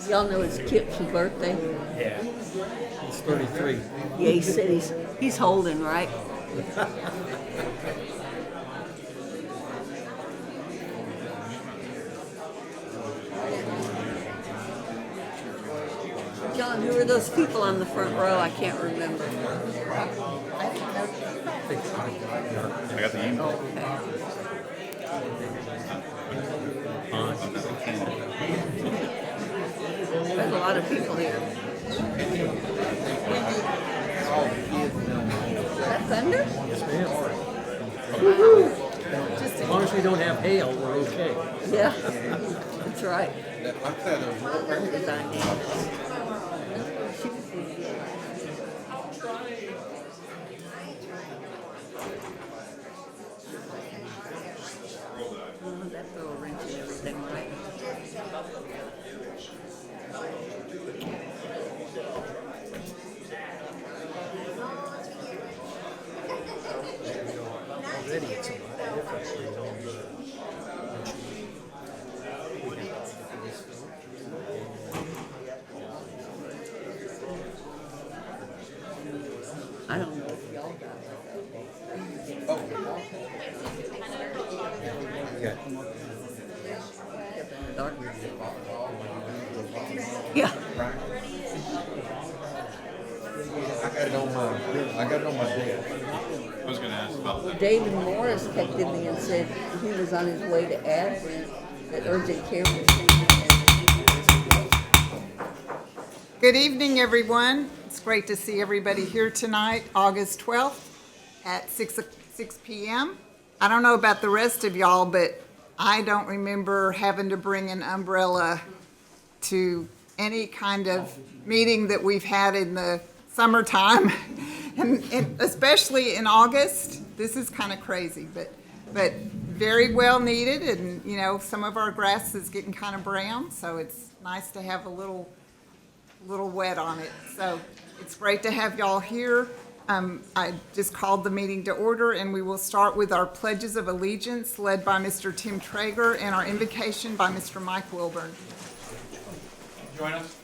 Y'all know it's Kip's birthday? Yeah. He's 33. Yeah, he said he's holding, right? John, who are those people on the front row? I can't remember. I got the email. There's a lot of people here. Is that thunder? Yes, ma'am. As long as we don't have hail, we're okay. Yeah, that's right. The dynamics. Oh, that throw a wrench in everything, right? Already it's a lot different. I don't know if y'all got it. Dark. Yeah. I got it on my desk. I was going to ask about that. David Morris texted me and said he was on his way to Advent, that urgent care was taken. Good evening, everyone. It's great to see everybody here tonight, August 12th at 6 p.m. I don't know about the rest of y'all, but I don't remember having to bring an umbrella to any kind of meeting that we've had in the summertime, and especially in August. This is kind of crazy, but very well needed, and you know, some of our grass is getting kind of brown, so it's nice to have a little wet on it. So it's great to have y'all here. I just called the meeting to order, and we will start with our pledges of allegiance led by Mr. Tim Traeger and our invocation by Mr. Mike Wilburn. Join us.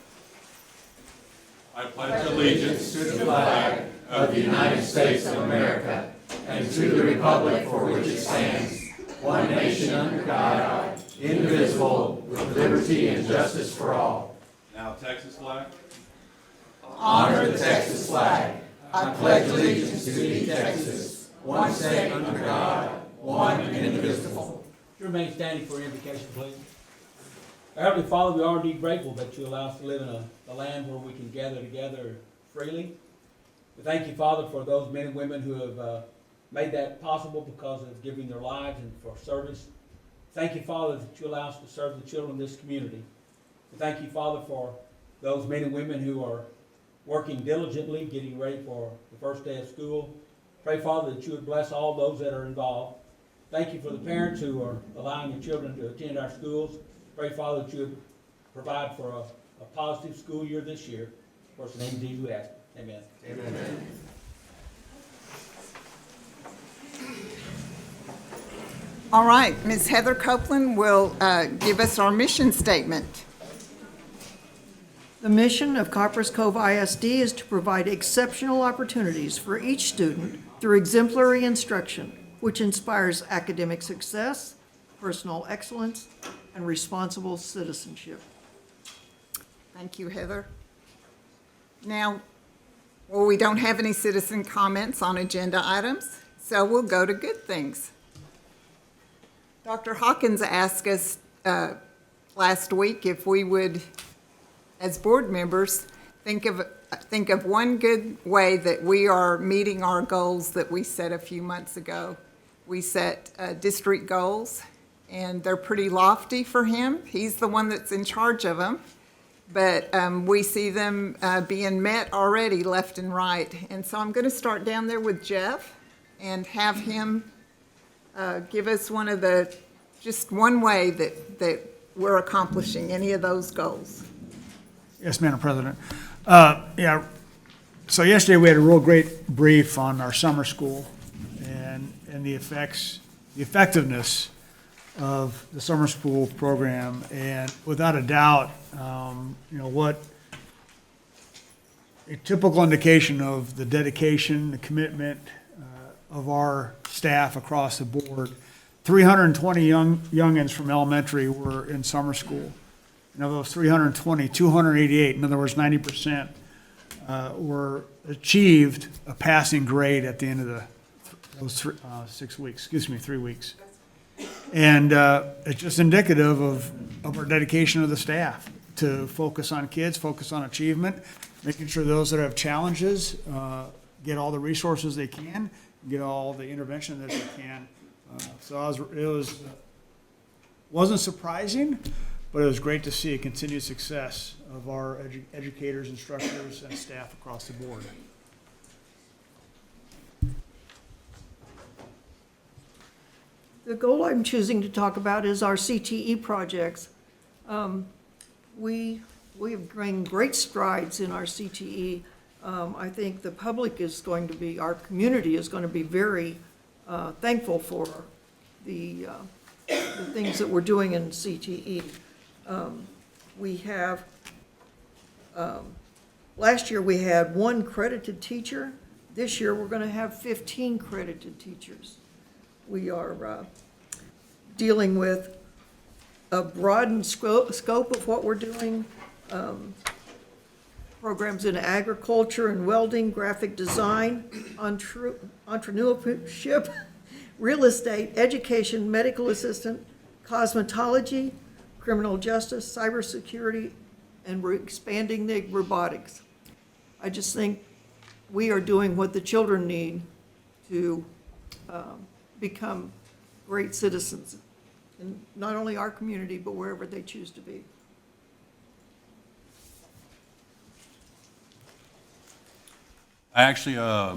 I pledge allegiance to the flag of the United States of America and to the republic for which it stands, one nation under God, indivisible, with liberty and justice for all. Now Texas flag. Honor the Texas flag. I pledge allegiance to thee, Texas, one state under God, one and indivisible. Remain standing for invocation, please. Our Heavenly Father, we are indeed grateful that you allow us to live in a land where we can gather together freely. We thank you, Father, for those men and women who have made that possible because of giving their lives and for service. Thank you, Father, that you allow us to serve the children of this community. We thank you, Father, for those men and women who are working diligently, getting ready for the first day of school. Pray, Father, that you would bless all those that are involved. Thank you for the parents who are allowing their children to attend our schools. Pray, Father, that you would provide for a positive school year this year. For the name of Jesus we ask. Amen. Amen. All right, Ms. Heather Copeland will give us our mission statement. The mission of Copperas Cove ISD is to provide exceptional opportunities for each student through exemplary instruction, which inspires academic success, personal excellence, and responsible citizenship. Thank you, Heather. Now, well, we don't have any citizen comments on agenda items, so we'll go to good things. Dr. Hawkins asked us last week if we would, as board members, think of one good way that we are meeting our goals that we set a few months ago. We set district goals, and they're pretty lofty for him. He's the one that's in charge of them, but we see them being met already left and right. And so I'm going to start down there with Jeff and have him give us just one way that we're accomplishing any of those goals. Yes, Madam President. So yesterday we had a real great brief on our summer school and the effectiveness of the summer school program, and without a doubt, what a typical indication of the dedication, the commitment of our staff across the board. 320 youngins from elementary were in summer school. And of those 320, 288, in other words, 90%, were achieved a passing grade at the end of those 3 weeks. And it's just indicative of our dedication of the staff to focus on kids, focus on achievement, making sure those that have challenges get all the resources they can, get all the intervention that they can. Wasn't surprising, but it was great to see a continued success of our educators, instructors, and staff across the board. The goal I'm choosing to talk about is our CTE projects. We have made great strides in our CTE. I think the public is going to be, our community is going to be very thankful for the things that we're doing in CTE. We have, last year we had 1 credited teacher. This year we're going to have 15 credited teachers. We are dealing with a broadened scope of what we're doing. Programs in agriculture and welding, graphic design, entrepreneurship, real estate, education, medical assistant, cosmetology, criminal justice, cybersecurity, and we're expanding the robotics. I just think we are doing what the children need to become great citizens in not only our community, but wherever they choose to be. I actually, I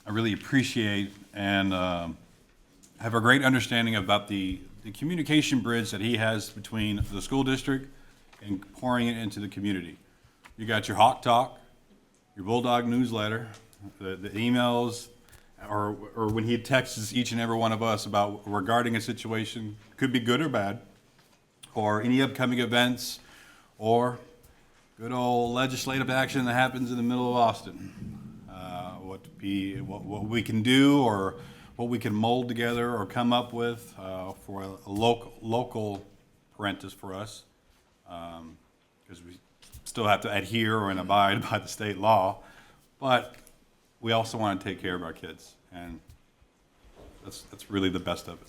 really appreciate and have a great understanding about the communication bridge that he has between the school district and pouring it into the community. You got your Hawk Talk, your Bulldog newsletter, the emails, or when he texts each and every one of us about regarding a situation, could be good or bad, or any upcoming events, or good old legislative action that happens in the middle of Austin. What we can do, or what we can mold together or come up with for a local parentis for us, because we still have to adhere and abide by the state law, but we also want to take care of our kids, and that's really the best of it.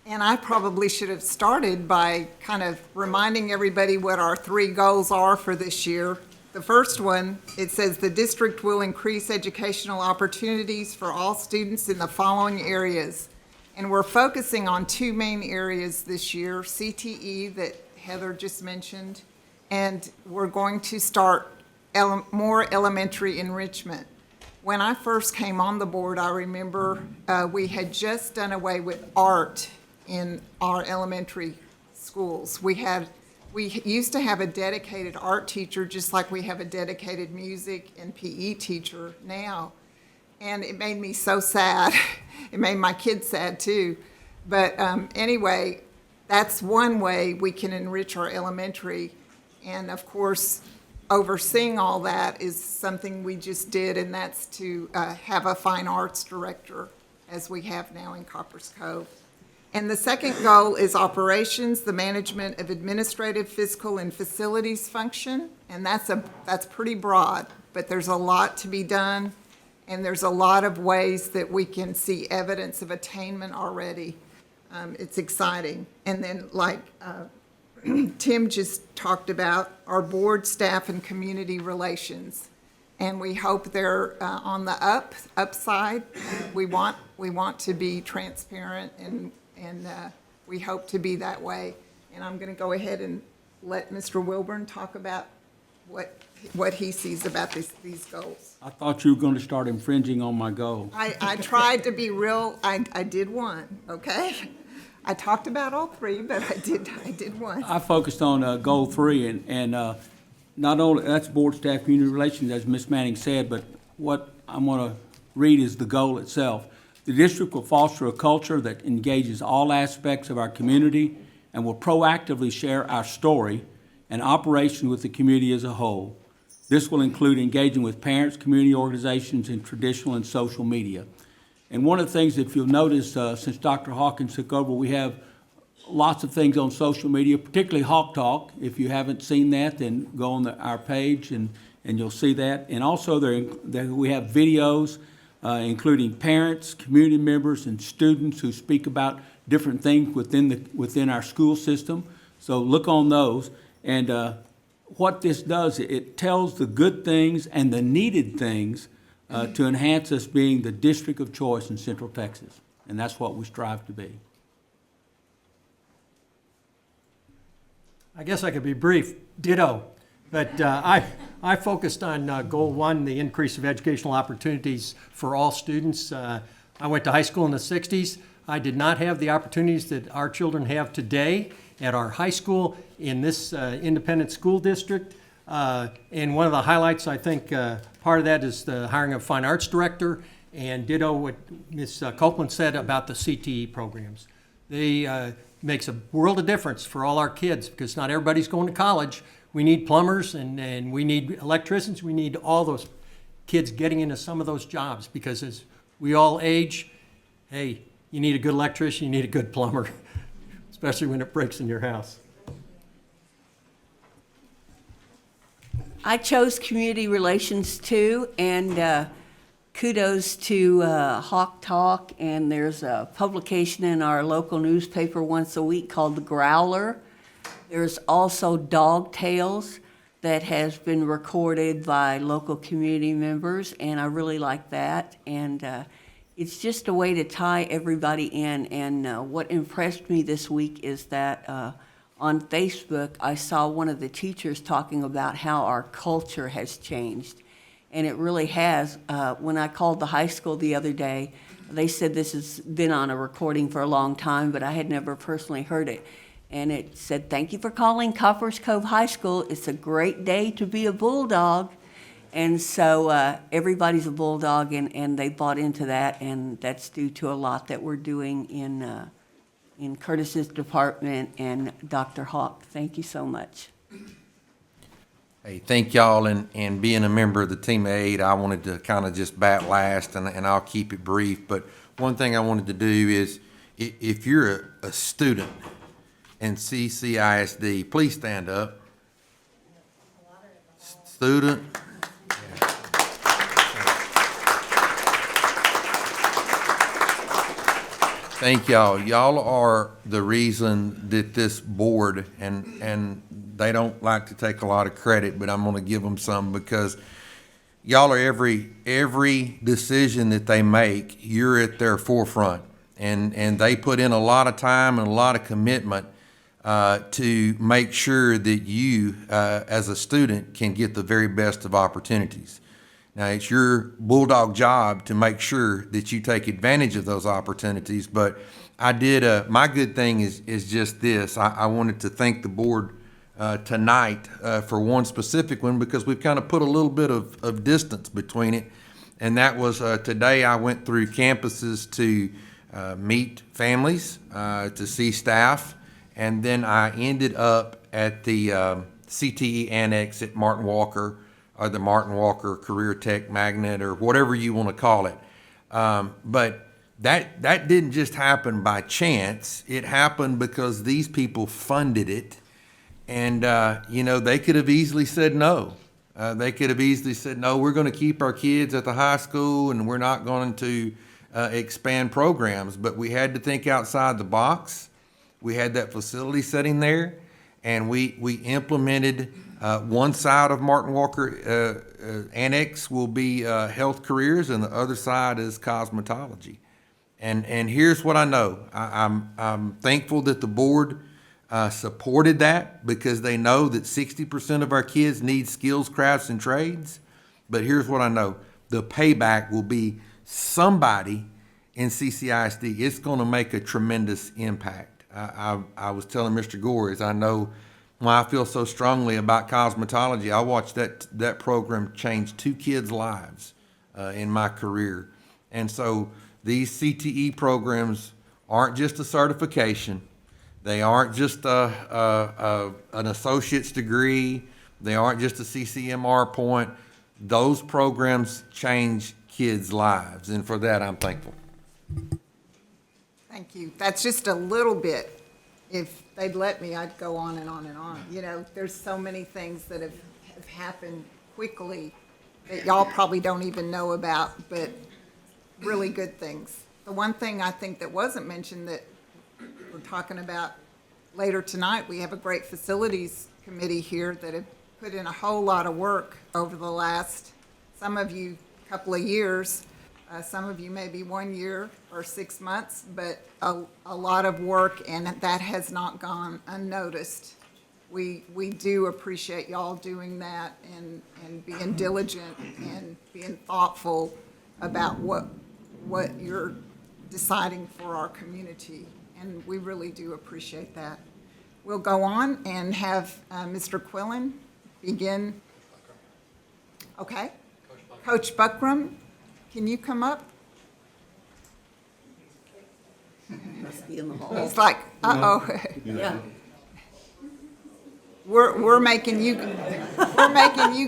And I probably should have started by kind of reminding everybody what our 3 goals are for this year. The first one, it says the district will increase educational opportunities for all students in the following areas. And we're focusing on 2 main areas this year, CTE that Heather just mentioned, and we're going to start more elementary enrichment. When I first came on the board, I remember we had just done away with art in our elementary schools. We used to have a dedicated art teacher, just like we have a dedicated music and PE teacher now. And it made me so sad. It made my kids sad too. But anyway, that's one way we can enrich our elementary. And of course, overseeing all that is something we just did, and that's to have a fine arts director, as we have now in Copperas Cove. And the second goal is operations, the management of administrative, fiscal, and facilities function. And that's pretty broad, but there's a lot to be done, and there's a lot of ways that we can see evidence of attainment already. It's exciting. And then, like Tim just talked about, our board, staff, and community relations. And we hope they're on the upside. We want to be transparent, and we hope to be that way. And I'm going to go ahead and let Mr. Wilburn talk about what he sees about these goals. I thought you were going to start infringing on my goal. I tried to be real. I did one, okay? I talked about all 3, but I did one. I focused on goal 3, and not only, that's board staff community relations, as Ms. Manning said, but what I'm going to read is the goal itself. The district will foster a culture that engages all aspects of our community and will proactively share our story and operation with the community as a whole. This will include engaging with parents, community organizations, and traditional and social media. And one of the things, if you'll notice, since Dr. Hawkins took over, we have lots of things on social media, particularly Hawk Talk. If you haven't seen that, then go on our page and you'll see that. And also we have videos, including parents, community members, and students who speak about different things within our school system. So look on those. And what this does, it tells the good things and the needed things to enhance us being the district of choice in Central Texas. And that's what we strive to be. I guess I could be brief, ditto. But I focused on goal 1, the increase of educational opportunities for all students. I went to high school in the 60s. I did not have the opportunities that our children have today at our high school in this independent school district. And one of the highlights, I think, part of that is the hiring of a fine arts director, and ditto what Ms. Copeland said about the CTE programs. They makes a world of difference for all our kids because not everybody's going to college. We need plumbers and we need electricians. We need all those kids getting into some of those jobs because as we all age, hey, you need a good electrician, you need a good plumber, especially when it breaks in your house. I chose community relations too, and kudos to Hawk Talk, and there's a publication in our local newspaper once a week called The Growler. There's also Dog Tales that has been recorded by local community members, and I really like that. And it's just a way to tie everybody in. And what impressed me this week is that on Facebook, I saw one of the teachers talking about how our culture has changed. And it really has. When I called the high school the other day, they said this has been on a recording for a long time, but I had never personally heard it. And it said, "Thank you for calling Copperas Cove High School. It's a great day to be a bulldog." And so everybody's a bulldog, and they bought into that, and that's due to a lot that we're doing in Curtis's department and Dr. Hawk. Thank you so much. Hey, thank y'all, and being a member of the team of 8, I wanted to kind of just bat last, and I'll keep it brief. But one thing I wanted to do is, if you're a student in CCISD, please stand up. Student. Thank y'all. Y'all are the reason that this board, and they don't like to take a lot of credit, but I'm going to give them some because y'all are every decision that they make, you're at their forefront. And they put in a lot of time and a lot of commitment to make sure that you, as a student, can get the very best of opportunities. Now, it's your bulldog job to make sure that you take advantage of those opportunities, but I did, my good thing is just this. I wanted to thank the board tonight for one specific one because we've kind of put a little bit of distance between it, and that was today I went through campuses to meet families, to see staff, and then I ended up at the CTE Annex at Martin Walker, or the Martin Walker Career Tech Magnet, or whatever you want to call it. But that didn't just happen by chance. It happened because these people funded it. And, they could have easily said no. They could have easily said, no, we're going to keep our kids at the high school and we're not going to expand programs. But we had to think outside the box. We had that facility sitting there, and we implemented one side of Martin Walker Annex will be health careers, and the other side is cosmetology. And here's what I know. I'm thankful that the board supported that because they know that 60% of our kids need skills, crafts, and trades. But here's what I know. The payback will be somebody in CCISD. It's going to make a tremendous impact. I was telling Mr. Gore, I know why I feel so strongly about cosmetology. I watched that program change 2 kids' lives in my career. And so these CTE programs aren't just a certification. They aren't just an associate's degree. They aren't just a CCMR point. Those programs change kids' lives, and for that, I'm thankful. Thank you. That's just a little bit. If they'd let me, I'd go on and on and on. You know, there's so many things that have happened quickly that y'all probably don't even know about, but really good things. The one thing I think that wasn't mentioned that we're talking about later tonight, we have a great facilities committee here that have put in a whole lot of work over the last, some of you, couple of years, some of you maybe 1 year or 6 months, but a lot of work, and that has not gone unnoticed. We do appreciate y'all doing that and being diligent and being thoughtful about what you're deciding for our community, and we really do appreciate that. We'll go on and have Mr. Quillen begin. Okay. Coach Buckram, can you come up? Must be in the hall. He's like, uh-oh. Yeah. We're making you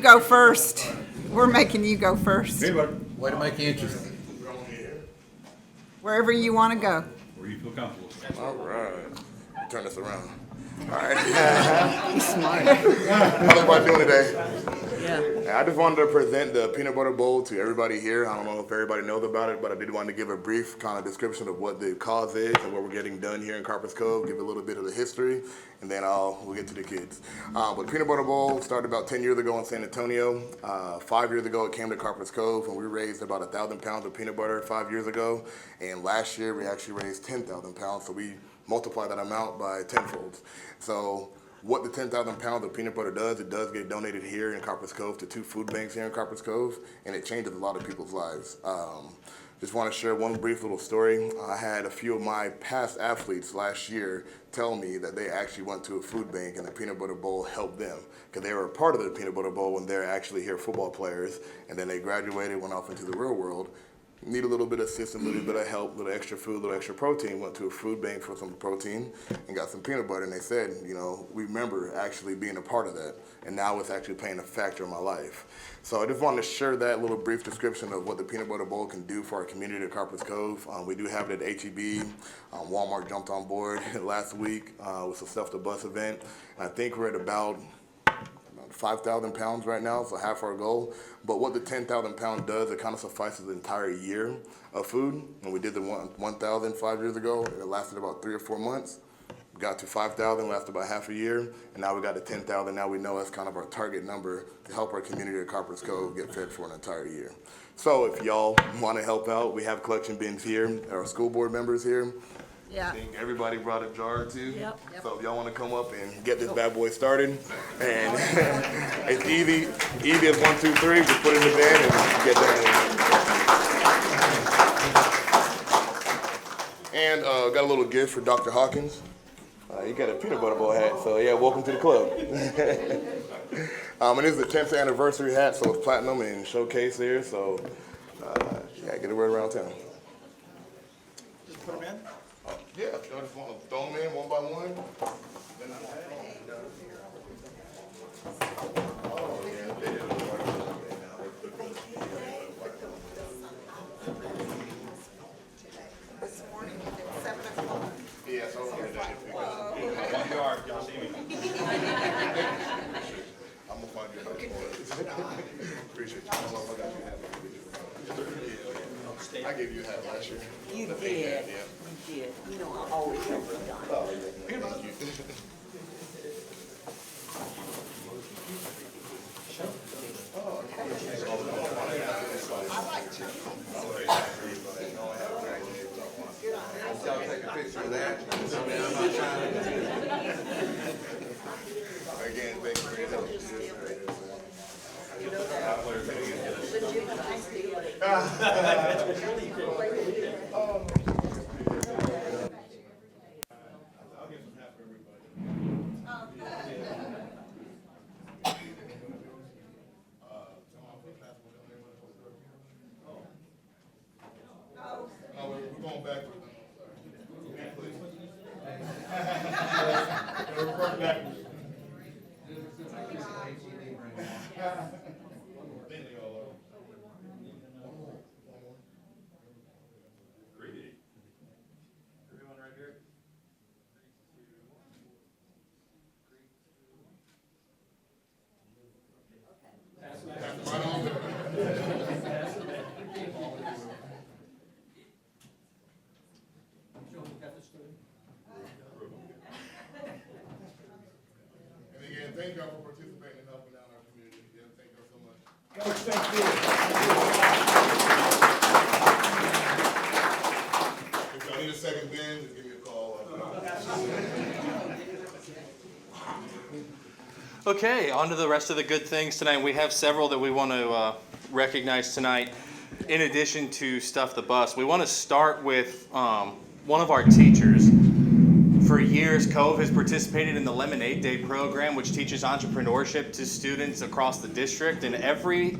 go first. We're making you go first. Way to make it interesting. Wherever you want to go. Where you feel comfortable. All right. Turn this around. All right. He's smart. How's everybody doing today? Yeah. I just wanted to present the peanut butter bowl to everybody here. I don't know if everybody knows about it, but I did want to give a brief kind of description of what the cause is and what we're getting done here in Copperas Cove, give a little bit of the history, and then we'll get to the kids. But peanut butter bowl started about 10 years ago in San Antonio. 5 years ago, it came to Copperas Cove, and we raised about 1,000 pounds of peanut butter 5 years ago. And last year, we actually raised 10,000 pounds, so we multiply that amount by tenfold. So what the 10,000 pounds of peanut butter does, it does get donated here in Copperas Cove to 2 food banks here in Copperas Cove, and it changes a lot of people's lives. Just want to share one brief little story. I had a few of my past athletes last year tell me that they actually went to a food bank and the peanut butter bowl helped them because they were a part of the peanut butter bowl when they're actually here football players, and then they graduated, went off into the real world. Need a little bit of assistance, a little bit of help, a little extra food, a little extra protein, went to a food bank for some protein and got some peanut butter, and they said, you know, we remember actually being a part of that, and now it's actually playing a factor in my life. So I just wanted to share that little brief description of what the peanut butter bowl can do for our community at Copperas Cove. We do have it at HEB. Walmart jumped on board last week with a Stuff the Bus event, and I think we're at about 5,000 pounds right now, so half our goal. But what the 10,000 pound does, it kind of suffices the entire year of food. When we did the 1,000 5 years ago, it lasted about 3 or 4 months. We got to 5,000, lasted about half a year, and now we got to 10,000. Now we know that's kind of our target number to help our community at Copperas Cove get fed for an entire year. So if y'all want to help out, we have collection bins here, our school board members here. Yeah. I think everybody brought a jar or two. Yep. So if y'all want to come up and get this bad boy started, and it's easy as 1, 2, 3. Just put it in the bin and get that in. And got a little gift for Dr. Hawkins. You got a peanut butter bowl hat, so yeah, welcome to the club. And this is the 10th anniversary hat, so it's platinum and showcase here. So yeah, get it right around town. Just put them in? Yeah, I just want to throw them in one by one. This morning at 7 o'clock. Yeah, so I'm gonna find you another one. Appreciate you. I gave you a hat last year. You The did. big hat, You yeah. did. You know, I always help you, Don. Oh, yeah. Thank you. Y'all take a picture of that. Again, thank you for your help. And again, thank y'all for participating and helping out our community. Again, thank y'all so much. If y'all need a second band, just give me a call. Okay, on to the rest of the good things tonight. We have several that we want to recognize tonight. In addition to Stuff the Bus, we want to start with one of our teachers. For years, Cove has participated in the Lemonade Day program, which teaches entrepreneurship to students across the district. And every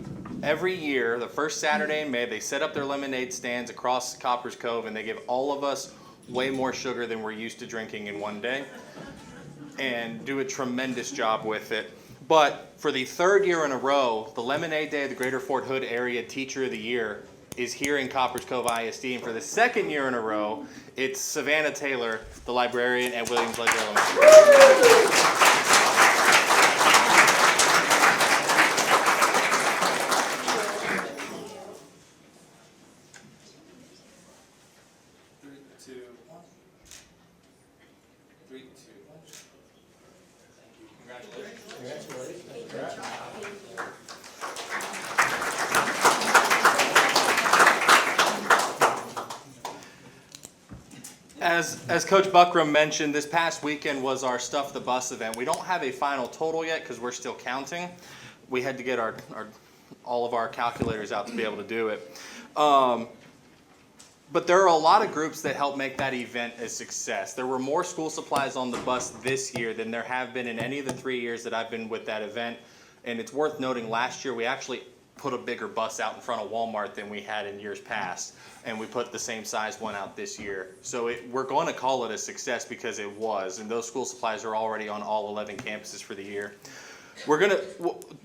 year, the first Saturday in May, they set up their lemonade stands across Copperas Cove, and they give all of us way more sugar than we're used to drinking in one day, and do a tremendous job with it. But for the third year in a row, the Lemonade Day of the Greater Fort Hood Area Teacher of the Year is here in Copperas Cove ISD, and for the second year in a row, it's Savannah Taylor, the librarian at Williams Lake Elementary. As Coach Buckram mentioned, this past weekend was our Stuff the Bus event. We don't have a final total yet because we're still counting. We had to get all of our calculators out to be able to do it. But there are a lot of groups that help make that event a success. There were more school supplies on the bus this year than there have been in any of the 3 years that I've been with that event. And it's worth noting, last year we actually put a bigger bus out in front of Walmart than we had in years past. And we put the same size one out this year. So we're going to call it a success because it was. And those school supplies are already on all 11 campuses for the year.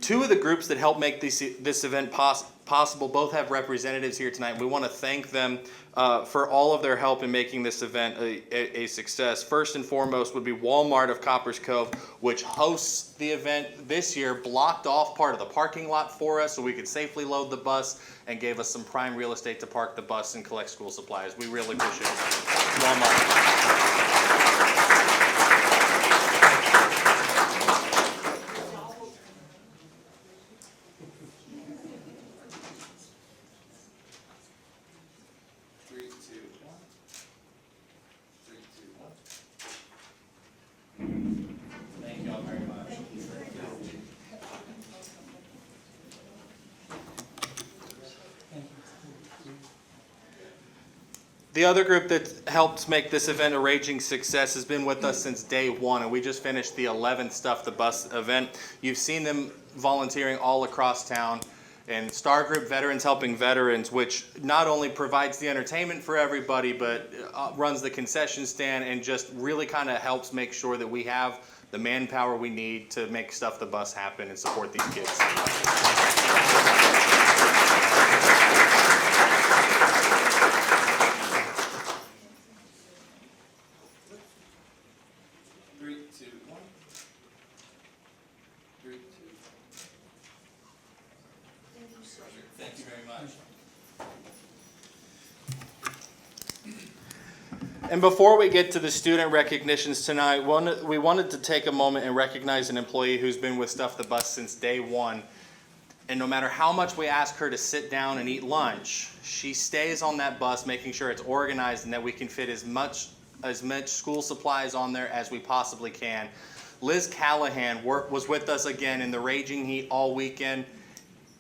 Two of the groups that help make this event possible both have representatives here tonight. We want to thank them for all of their help in making this event a success. First and foremost would be Walmart of Copperas Cove, which hosts the event this year, blocked off part of the parking lot for us so we could safely load the bus and gave us some prime real estate to park the bus and collect school supplies. We really appreciate it. Walmart. The other group that helped make this event a raging success has been with us since day one, and we just finished the 11th Stuff the Bus event. You've seen them volunteering all across town. And Star Group Veterans Helping Veterans, which not only provides the entertainment for everybody, but runs the concession stand and just really kind of helps make sure that we have the manpower we need to make Stuff the Bus happen and support these kids. Thank you very much. And before we get to the student recognitions tonight, we wanted to take a moment and recognize an employee who's been with Stuff the Bus since day one. And no matter how much we ask her to sit down and eat lunch, she stays on that bus making sure it's organized and that we can fit as much school supplies on there as we possibly can. Liz Callahan was with us again in the raging heat all weekend,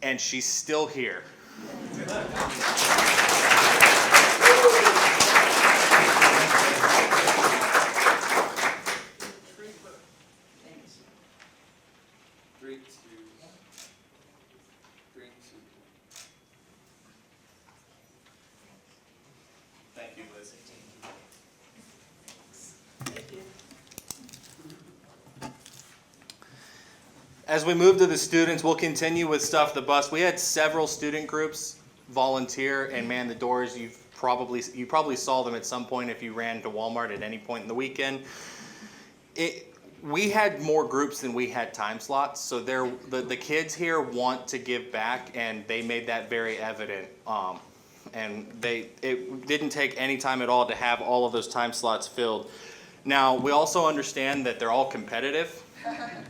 and she's still here. Thank you, Liz. As we move to the students, we'll continue with Stuff the Bus. We had several student groups volunteer and man the doors. You probably saw them at some point if you ran to Walmart at any point in the weekend. We had more groups than we had time slots, so the kids here want to give back, and they made that very evident. And it didn't take any time at all to have all of those time slots filled. Now, we also understand that they're all competitive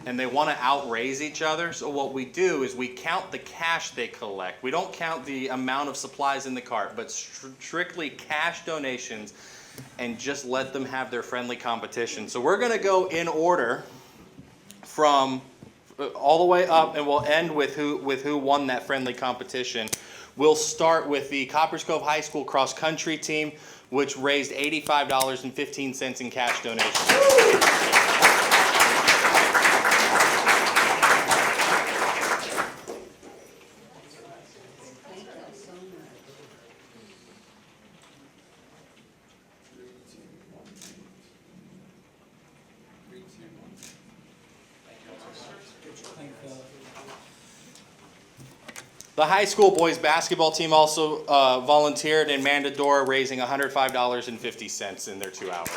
and they want to outraise each other. So what we do is we count the cash they collect. We don't count the amount of supplies in the cart, but strictly cash donations, and just let them have their friendly competition. So we're going to go in order from all the way up, and we'll end with who won that friendly competition. We'll start with the Copperas Cove High School cross country team, which raised $85.15 in cash donations. The high school boys basketball team also volunteered and manned a door, raising $105.50 in their 2 hours.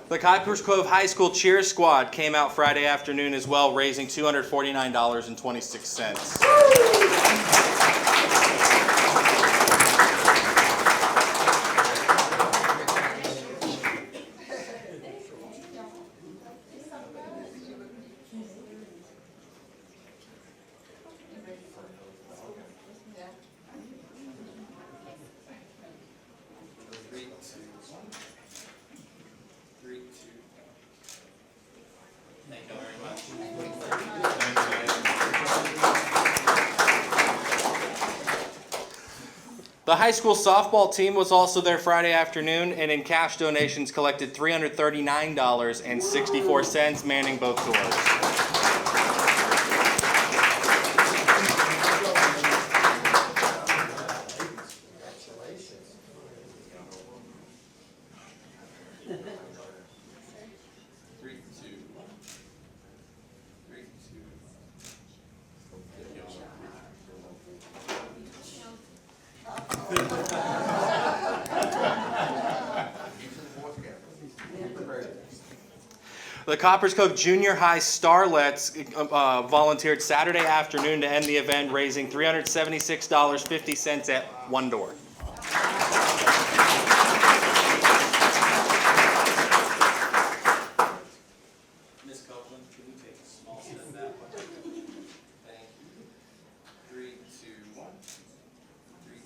The Copperas Cove High School cheer squad came out Friday afternoon as well, raising $249.26. The high school softball team was also there Friday afternoon, and in cash donations collected $339.64, manning both doors. The Copperas Cove Junior High Starlets volunteered Saturday afternoon to end the event, raising $376.50 at one door. Ms. Copeland, can you take a small step back? Thank you. 3, 2, 1. 3, 2.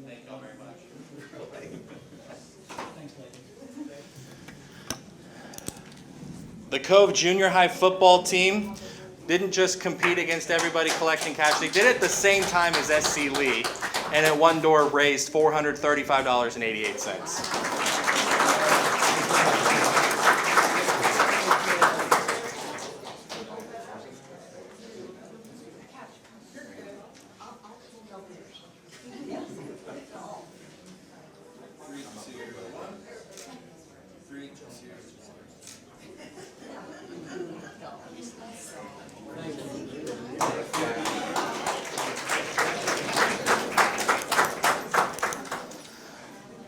Thank you all very much. Thanks, ladies. The Cove Junior High football team didn't just compete against everybody collecting cash. They did it at the same time as SC Lee, and at one door raised $435.88.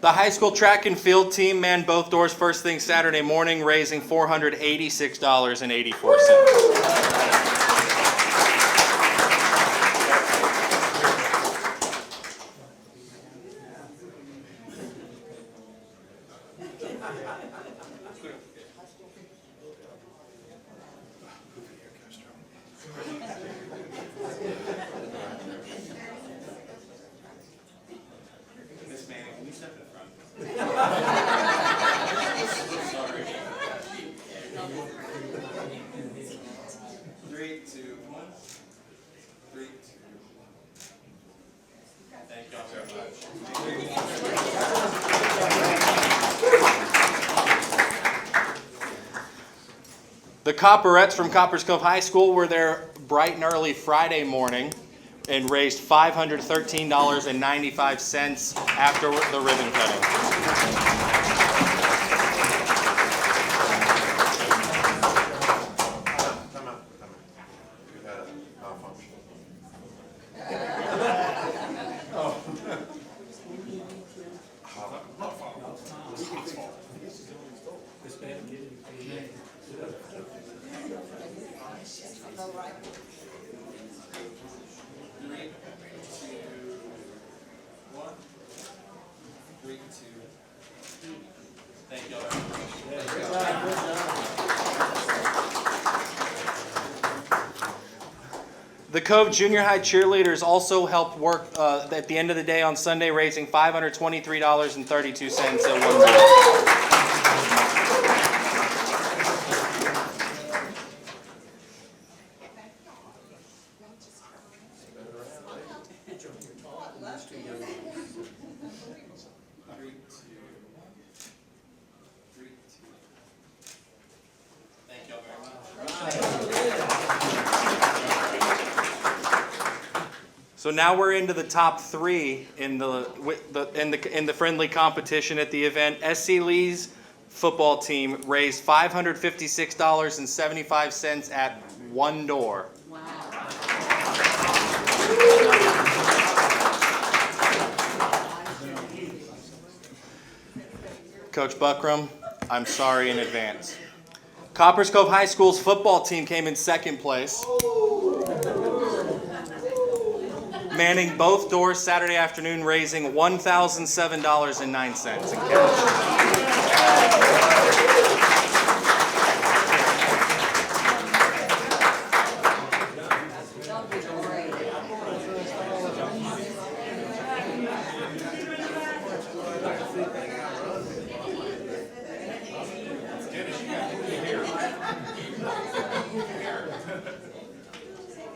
The high school track and field team manned both doors first thing Saturday morning, raising $486.84. Miss Manning, can you step in front? Sorry. 3, 2, 1. 3, 2. Thank y'all very much. The Copperas from Copperas Cove High School were there bright and early Friday morning and raised $513.95 after the ribbon cutting. Thank you all very much. The Cove Junior High cheerleaders also helped work at the end of the day on Sunday, raising $523.32 at one goal. Thank y'all very much. So now we're into the top 3 in the friendly competition at the event. SC Lee's football team raised $556.75 at one door. Coach Buckram, I'm sorry in advance. Copperas Cove High School's football team came in second place, manning both doors Saturday afternoon, raising $1,007.09 in cash.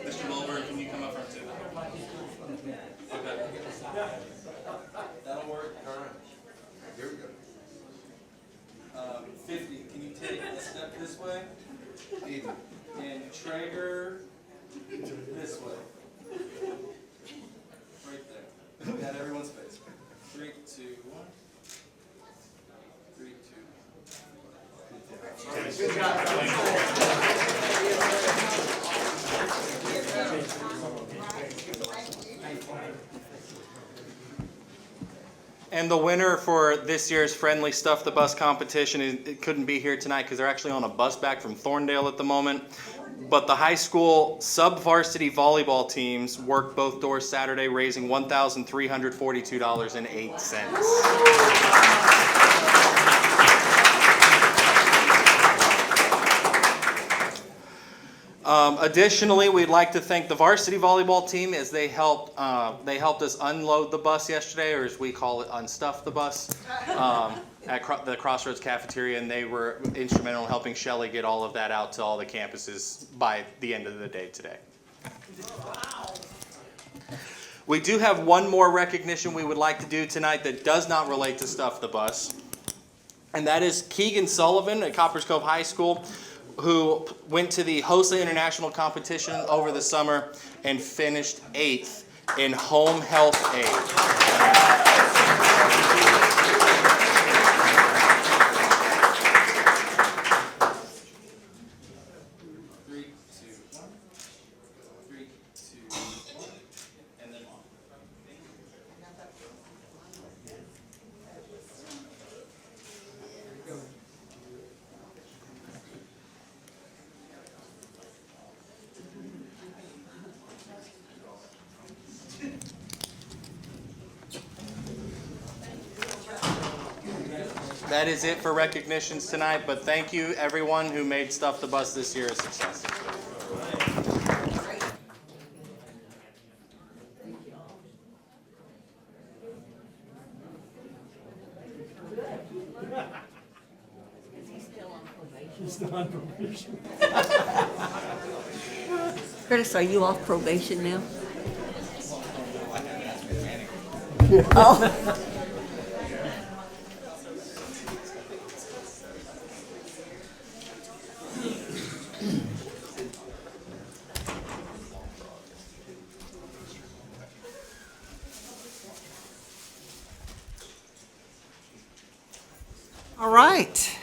Mr. Mulberg, can you come up front too? Okay. That'll work. All right. Here we go. 50. Can you take a step this way? Even. And Traeger this way. Right there. Got everyone's face. 3, 2, 1. 3, 2. Good job. And the winner for this year's Friendly Stuff the Bus competition it couldn't be here tonight because they're actually on a bus back from Thorndale at the moment. But the high school sub-varsity volleyball teams worked both doors Saturday, raising $1,342.08. Additionally, we'd like to thank the varsity volleyball team as they helped us unload the bus yesterday, or as we call it, unstuff the bus, at the Crossroads cafeteria, and they were instrumental in helping Shelley get all of that out to all the campuses by the end of the day today. We do have one more recognition we would like to do tonight that does not relate to Stuff the Bus, and that is Keegan Sullivan at Copperas Cove High School, who went to the HOSA International competition over the summer and finished 8th in home health aid. 3, 2, 1. 3, 2, 1. And then on. That is it for recognitions tonight, but thank you everyone who made Stuff the Bus this year a success. Is he still on probation? Curtis, are you off probation now? All right.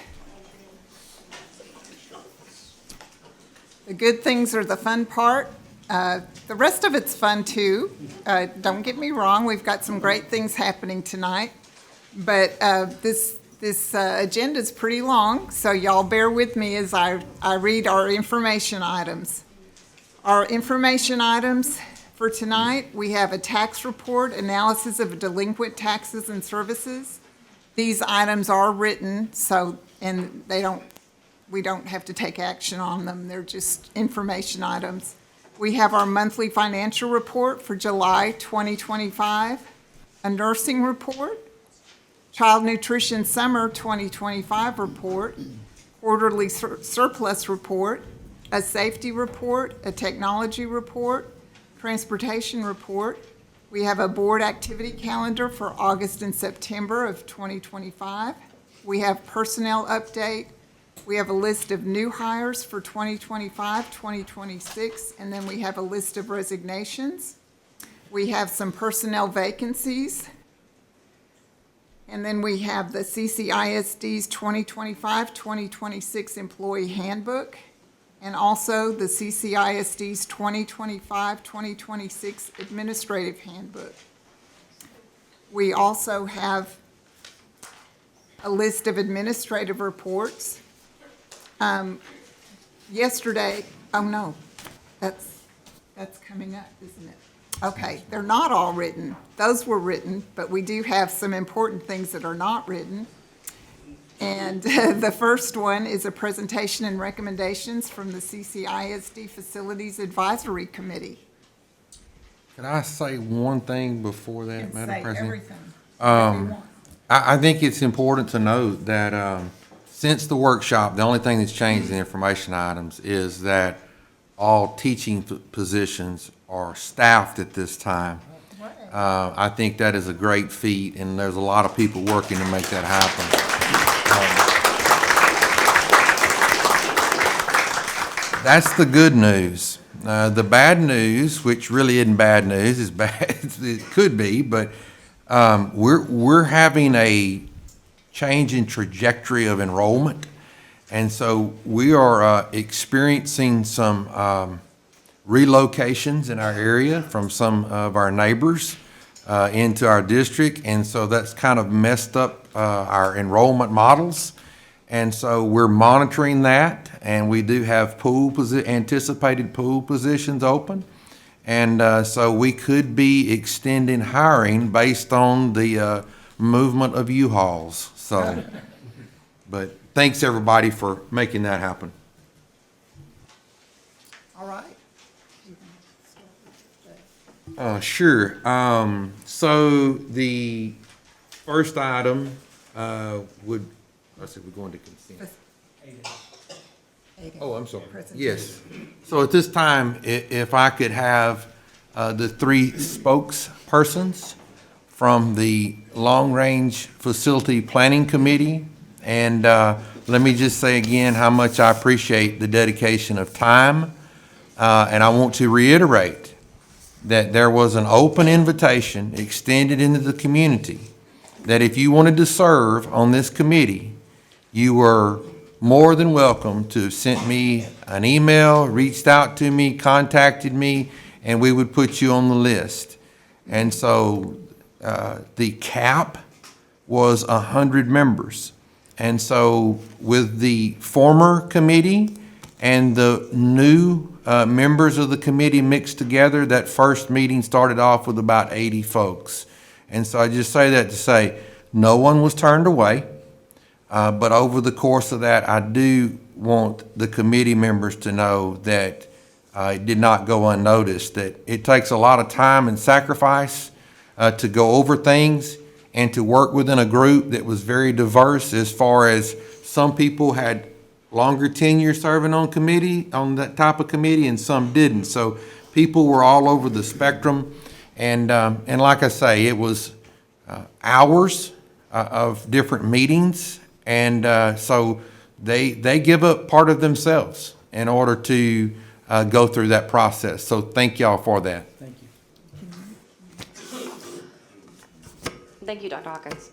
The good things are the fun part. The rest of it's fun too. Don't get me wrong, we've got some great things happening tonight. But this agenda is pretty long, so y'all bear with me as I read our information items. Our information items for tonight, we have a tax report, analysis of delinquent taxes and services. These items are written, and we don't have to take action on them. They're just information items. We have our monthly financial report for July 2025, a nursing report, child nutrition summer 2025 report, quarterly surplus report, a safety report, a technology report, transportation report. We have a board activity calendar for August and September of 2025. We have personnel update. We have a list of new hires for 2025, 2026, and then we have a list of resignations. We have some personnel vacancies. And then we have the CCISD's 2025, 2026 employee handbook, and also the CCISD's 2025, 2026 administrative handbook. We also have a list of administrative reports. Yesterday, oh no, that's coming up, isn't it? Okay, they're not all written. Those were written, but we do have some important things that are not written. And the first one is a presentation and recommendations from the CCISD Facilities Advisory Committee. Can I say one thing before that, Madam Say President? everything. whatever you want. I think it's important to note that since the workshop, the only thing that's changed in the information items is that all teaching positions are staffed at this time. I think that is a great feat, and there's a lot of people working to make that happen. That's the good news. The bad news, which really isn't bad news, is bad. It could be, but we're having a change in trajectory of enrollment, and so we are experiencing some relocations in our area from some of our neighbors into our district, and so that's kind of messed up our enrollment models. And so we're monitoring that, and we do have anticipated pool positions open. And so we could be extending hiring based on the movement of U-Hauls. So, but thanks everybody for making that happen. All right. Sure. So the first item let's see, we're going to consent. Oh, I'm sorry. Yes. So at this time, if I could have the three spokespersons from the Long Range Facility Planning Committee. And let me just say again how much I appreciate the dedication of time. And I want to reiterate that there was an open invitation extended into the community that if you wanted to serve on this committee, you were more than welcome to have sent me an email, reached out to me, contacted me, and we would put you on the list. And so the cap was 100 members. And so with the former committee and the new members of the committee mixed together, that first meeting started off with about 80 folks. And so I just say that to say no one was turned away. But over the course of that, I do want the committee members to know that it did not go unnoticed, that it takes a lot of time and sacrifice to go over things and to work within a group that was very diverse as far as some people had longer tenure serving on committee, on that type of committee, and some didn't. So people were all over the spectrum. And like I say, it was hours of different meetings. And so they give up part of themselves in order to go through that process. So thank y'all for that. Thank you. Thank you, Dr. Hawkins.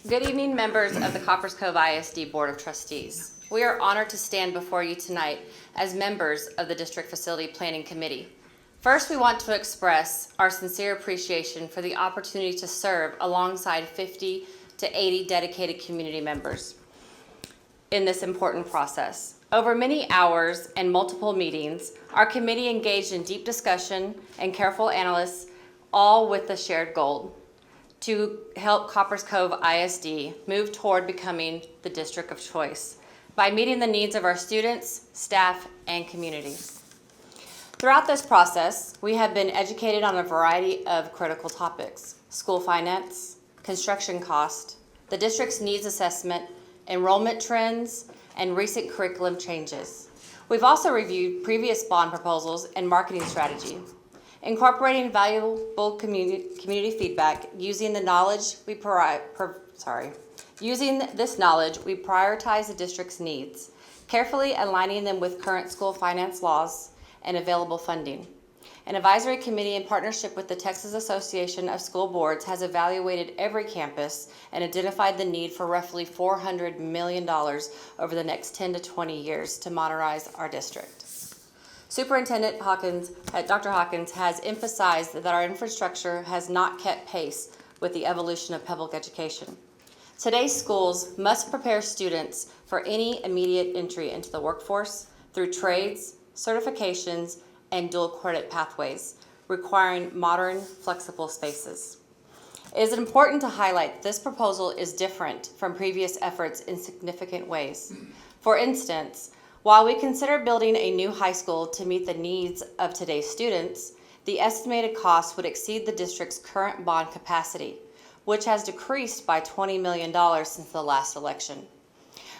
Good evening, members of the Copperas Cove ISD Board of Trustees. We are honored to stand before you tonight as members of the District Facility Planning Committee. First, we want to express our sincere appreciation for the opportunity to serve alongside 50 to 80 dedicated community members in this important process. Over many hours and multiple meetings, our committee engaged in deep discussion and careful analysis, all with the shared goal to help Copperas Cove ISD move toward becoming the district of choice by meeting the needs of our students, staff, and community. Throughout this process, we have been educated on a variety of critical topics: school finance, construction cost, the district's needs assessment, enrollment trends, and recent curriculum changes. We've also reviewed previous bond proposals and marketing strategy, incorporating valuable community feedback. Using this knowledge, we prioritize the district's needs, carefully aligning them with current school finance laws and available funding. An advisory committee in partnership with the Texas Association of School Boards has evaluated every campus and identified the need for roughly $400 million over the next 10 to 20 years to modernize our district. Superintendent Hawkins, Dr. Hawkins, has emphasized that our infrastructure has not kept pace with the evolution of public education. Today's schools must prepare students for any immediate entry into the workforce through trades, certifications, and dual credit pathways, requiring modern, flexible spaces. It is important to highlight this proposal is different from previous efforts in significant ways. For instance, while we consider building a new high school to meet the needs of today's students, the estimated cost would exceed the district's current bond capacity, which has decreased by $20 million since the last election.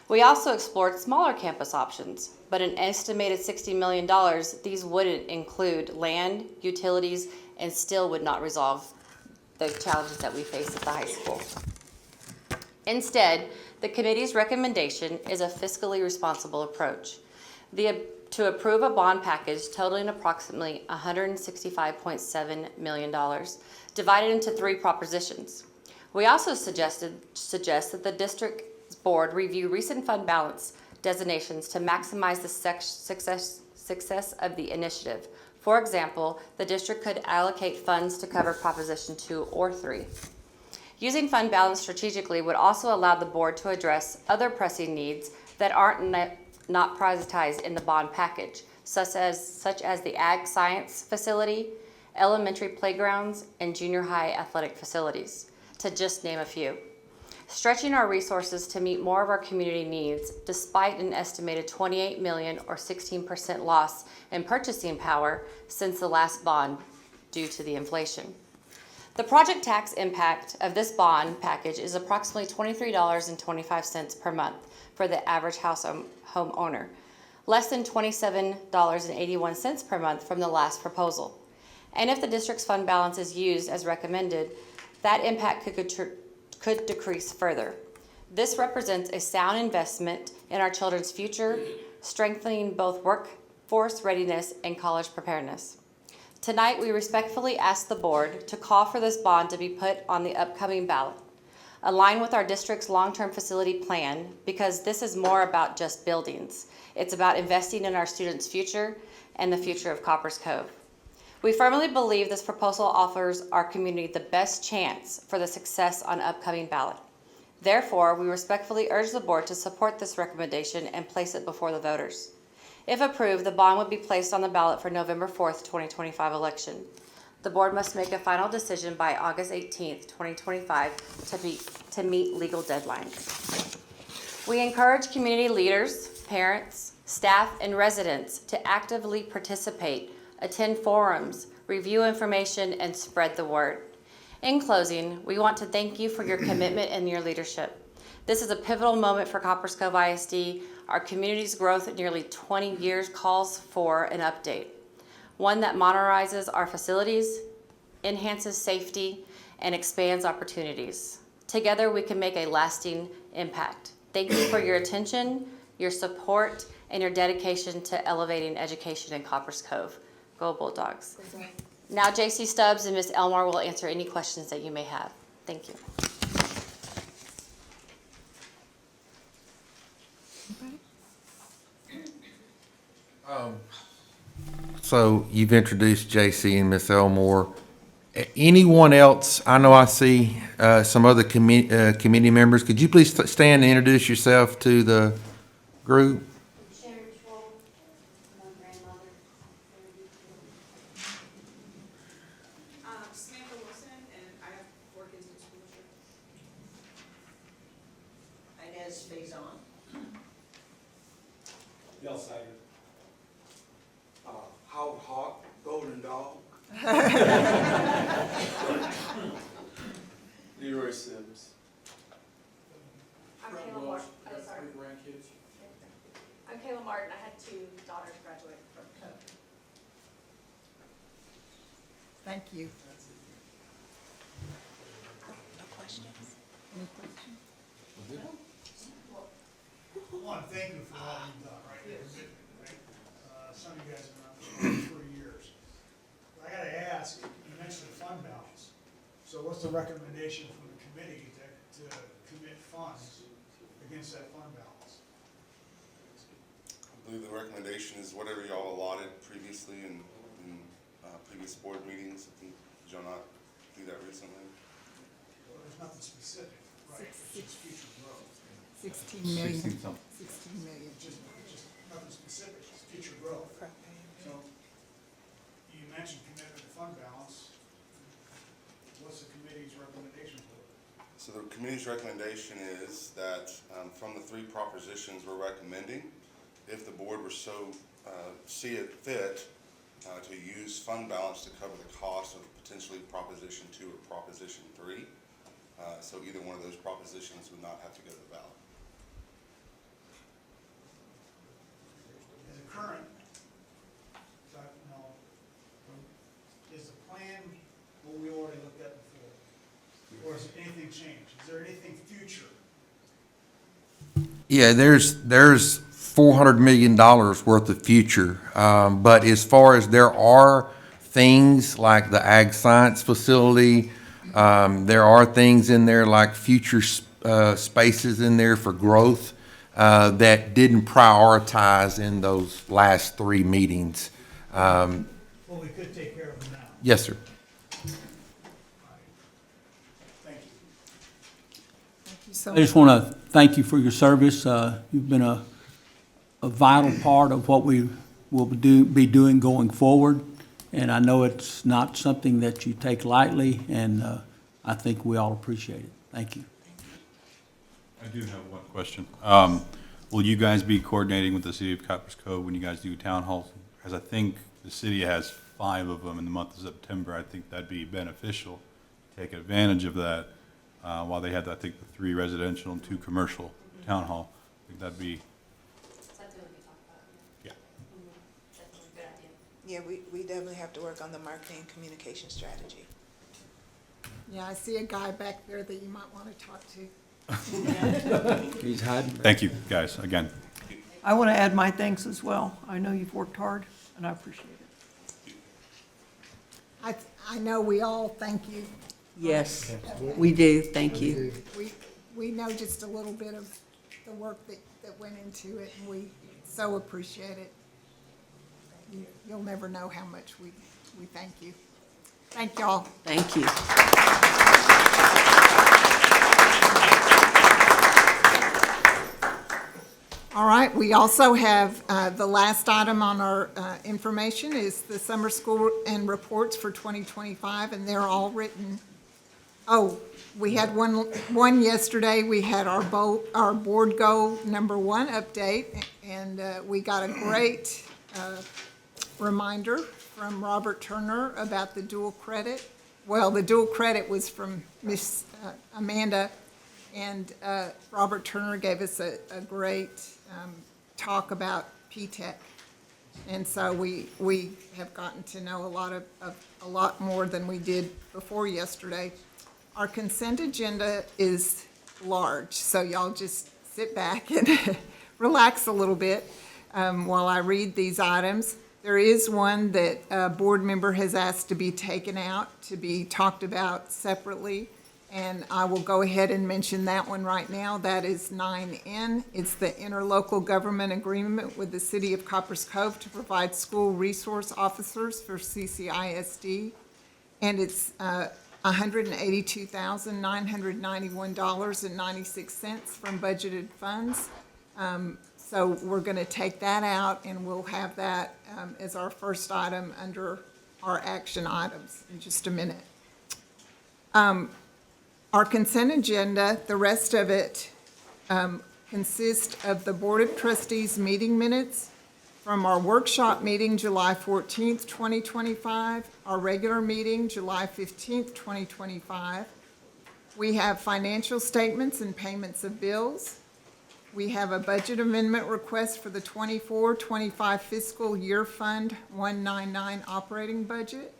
We also explored smaller campus options, but an estimated $60 million, these wouldn't include land, utilities, and still would not resolve the challenges that we face at the high school. Instead, the committee's recommendation is a fiscally responsible approach. To approve a bond package totaling approximately $165.7 million, divided into 3 propositions. We also suggest that the district board review recent fund balance designations to maximize the success of the initiative. For example, the district could allocate funds to cover Proposition 2 or 3. Using fund balance strategically would also allow the board to address other pressing needs that aren't not prioritized in the bond package, such as the ag science facility, elementary playgrounds, and junior high athletic facilities, to just name a few. Stretching our resources to meet more of our community needs, despite an estimated $28 million or 16% loss in purchasing power since the last bond due to the inflation. The project tax impact of this bond package is approximately $23.25 per month for the average home owner, less than $27.81 per month from the last proposal. And if the district's fund balance is used as recommended, that impact could decrease further. This represents a sound investment in our children's future, strengthening both workforce readiness and college preparedness. Tonight, we respectfully ask the board to call for this bond to be put on the upcoming ballot. Align with our district's long-term facility plan, because this is more about just buildings. It's about investing in our students' future and the future of Copperas Cove. We firmly believe this proposal offers our community the best chance for the success on upcoming ballot. Therefore, we respectfully urge the board to support this recommendation and place it before the voters. If approved, the bond would be placed on the ballot for November 4th, 2025 election. The board must make a final decision by August 18th, 2025 to meet legal deadlines. We encourage community leaders, parents, staff, and residents to actively participate, attend forums, review information, and spread the word. In closing, we want to thank you for your commitment and your leadership. This is a pivotal moment for Copperas Cove ISD. Our community's growth in nearly 20 years calls for an update, one that modernizes our facilities, enhances safety, and expands opportunities. Together, we can make a lasting impact. Thank you for your attention, your support, and your dedication to elevating education in Copperas Cove. Go Bulldogs. Now J.C. Stubbs and Ms. Elmore will answer any questions that you may have. Thank you. So you've introduced JC and Miss Elmore. Anyone else? I know I see some other committee members. Could you please stand and introduce yourself to the group? Samantha Wilson, and I work in the school district. Inez Faison. Bill Sager. Hog Hawk, Golden Dog. Leroy Sims. I'm Kayla Martin. Oh, sorry. I'm Kayla Martin. I had 2 daughters graduate from Cove. Thank you. No questions? Any questions? One, thank you for all you've done, right? Some of you guys have been on for years. But I gotta ask, you mentioned the fund balance. So what's the recommendation from the committee to commit funds against that fund balance? I believe the recommendation is whatever y'all allotted previously in previous board meetings. I think, did y'all not do that recently? Well, there's nothing specific, right? It's just future growth. 16 million. 16 something. 16 million. Just nothing specific, it's future growth. So you mentioned commitment to fund balance. What's the committee's recommendation for it? So the committee's recommendation is that from the 3 propositions we're recommending, if the board were so see it fit to use fund balance to cover the cost of potentially Proposition 2 or Proposition 3, so either one of those propositions would not have to go to the ballot. As a current, is the plan what we already looked at before? Or has anything changed? Is there anything future? Yeah, there's $400 million worth of future. But as far as there are things like the ag science facility, there are things in there like future spaces in there for growth that didn't prioritize in those last 3 meetings. Well, we could take care of them now. Yes, sir. Thank you. Thank you so I much. just want to thank you for your service. You've been a vital part of what we will be doing going forward. And I know it's not something that you take lightly, and I think we all appreciate it. Thank you. I do have one question. Will you guys be coordinating with the city of Copperas Cove when you guys do town halls? Because I think the city has 5 of them in the month of September. I think that'd be beneficial, take advantage of that, while they had, I think, the 3 residential and 2 commercial town hall. I think that'd be, Something we can talk about. yeah. That's a good idea. Yeah, we definitely have to work on the marketing and communication strategy. Yeah, I see a guy back there that you might want to talk to. He's hiding. Thank you, guys, again. I want to add my thanks as well. I know you've worked hard, and I appreciate it. I know we all thank you. Yes, we do, thank you. We know just a little bit of the work that went into it, and we so appreciate it. You'll never know how much we thank you. Thank y'all. Thank you. All right, we also have, the last item on our information is the summer school and reports for 2025, and they're all written. Oh, we had one yesterday. We had our board goal number 1 update, and we got a great reminder from Robert Turner about the dual credit. Well, the dual credit was from Miss Amanda, and Robert Turner gave us a great talk about P-TECH. And so we have gotten to know a lot more than we did before yesterday. Our consent agenda is large, so y'all just sit back and relax a little bit while I read these items. There is one that a board member has asked to be taken out, to be talked about separately, and I will go ahead and mention that one right now. That is 9N. It's the interlocal government agreement with the City of Copperas Cove to provide school resource officers for CCISD, and it's $182,991.96 from budgeted funds. So we're going to take that out, and we'll have that as our first item under our action items in just a minute. Our consent agenda, the rest of it consists of the Board of Trustees meeting minutes from our workshop meeting July 14th, 2025, our regular meeting July 15th, 2025. We have financial statements and payments of bills. We have a budget amendment request for the 24-25 fiscal year Fund 199 operating budget.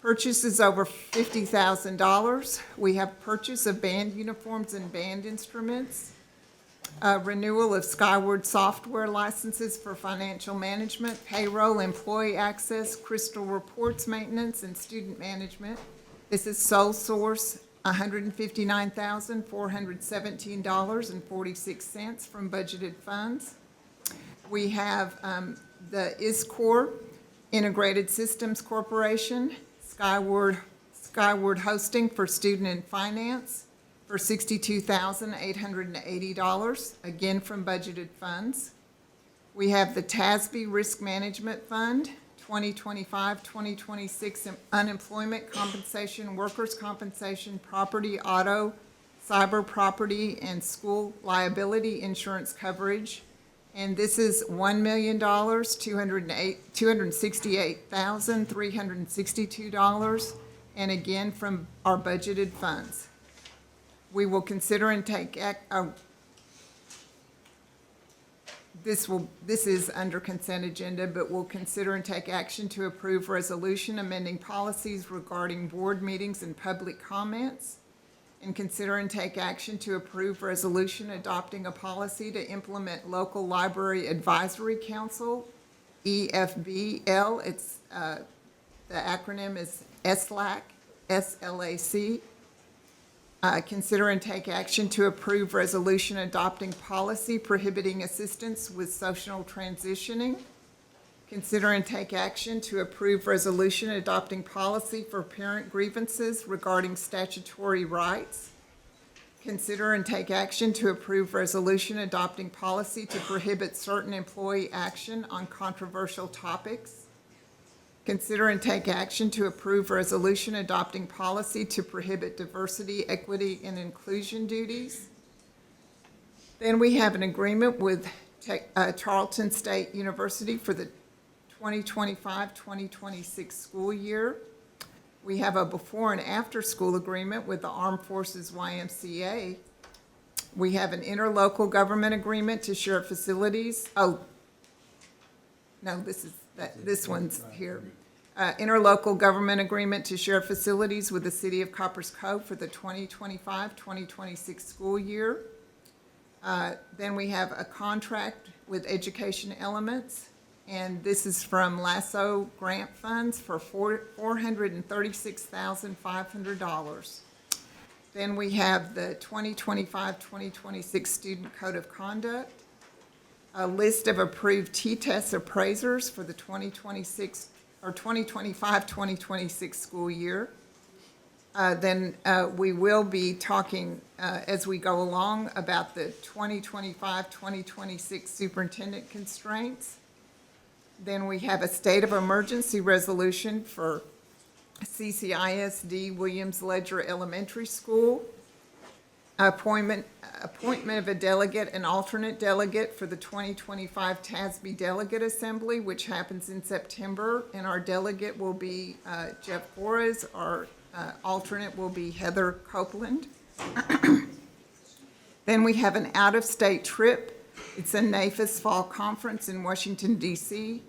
Purchases over $50,000. We have purchase of band uniforms and band instruments. Renewal of Skyward software licenses for financial management, payroll, employee access, crystal reports maintenance, and student management. This is sole source, $159,417.46 from budgeted funds. We have the ISCOR, Integrated Systems Corporation, Skyward hosting for student and finance for $62,880, again from budgeted funds. We have the TASB Risk Management Fund, 2025-2026 unemployment compensation, workers' compensation, property, auto, cyber property, and school liability insurance coverage. And this is $1,268,362, and again from our budgeted funds. We will consider and take this is under consent agenda, but we'll consider and take action to approve resolution amending policies regarding board meetings and public comments, and consider and take action to approve resolution adopting a policy to implement local library advisory council, EFBL. It's the acronym is SLAC, SLAC. Consider and take action to approve resolution adopting policy prohibiting assistance with social transitioning. Consider and take action to approve resolution adopting policy for parent grievances regarding statutory rights. Consider and take action to approve resolution adopting policy to prohibit certain employee action on controversial topics. Consider and take action to approve resolution adopting policy to prohibit diversity, equity, and inclusion duties. Then we have an agreement with Charleston State University for the 2025-2026 school year. We have a before and after school agreement with the Armed Forces YMCA. We have an interlocal government agreement to share facilities. Oh, no, this one's here. Interlocal government agreement to share facilities with the City of Copperas Cove for the 2025-2026 school year. Then we have a contract with Education Elements, and this is from LASSO grant funds for $436,500. Then we have the 2025-2026 Student Code of Conduct, a list of approved T-test appraisers for the 2025-2026 school year. Then we will be talking as we go along about the 2025-2026 superintendent constraints. Then we have a state of emergency resolution for CCISD Williams Ledger Elementary School. Appointment of a delegate and alternate delegate for the 2025 TASB Delegate Assembly, which happens in September, and our delegate will be Jeff Flores. Our alternate will be Heather Copeland. Then we have an out-of-state trip It's a NAFIS Fall Conference in Washington, D.C.,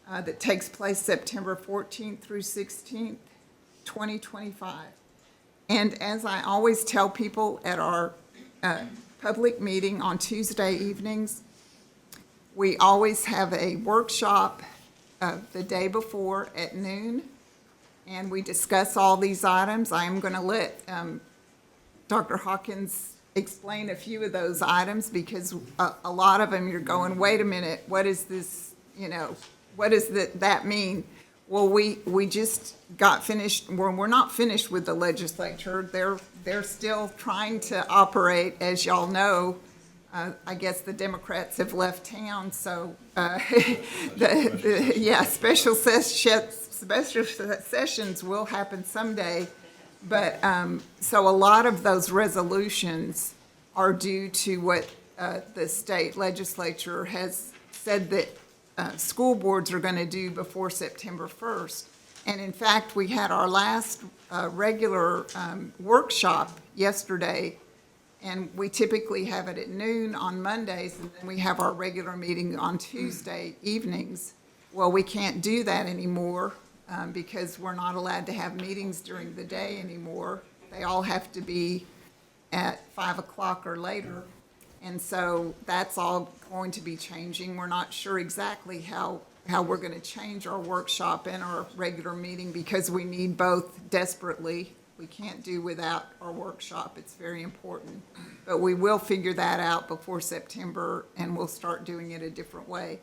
that takes place September 14th through 16th, 2025. And as I always tell people at our public meeting on Tuesday evenings, we always have a workshop the day before at noon, and we discuss all these items. I am going to let Dr. Hawkins explain a few of those items, because a lot of them you're going, wait a minute, what is this, what does that mean? Well, we just got finished, we're not finished with the legislature. They're still trying to operate, as y'all know. I guess the Democrats have left town, so, special sessions will happen someday. But, so a lot of those resolutions are due to what the state legislature has said that school boards are going to do before September 1st. And in fact, we had our last regular workshop yesterday, and we typically have it at noon on Mondays, and then we have our regular meeting on Tuesday evenings. Well, we can't do that anymore because we're not allowed to have meetings during the day anymore. They all have to be at 5 o'clock or later. And so that's all going to be changing. We're not sure exactly how we're going to change our workshop and our regular meeting, because we need both desperately. We can't do without our workshop. It's very important. But we will figure that out before September, and we'll start doing it a different way.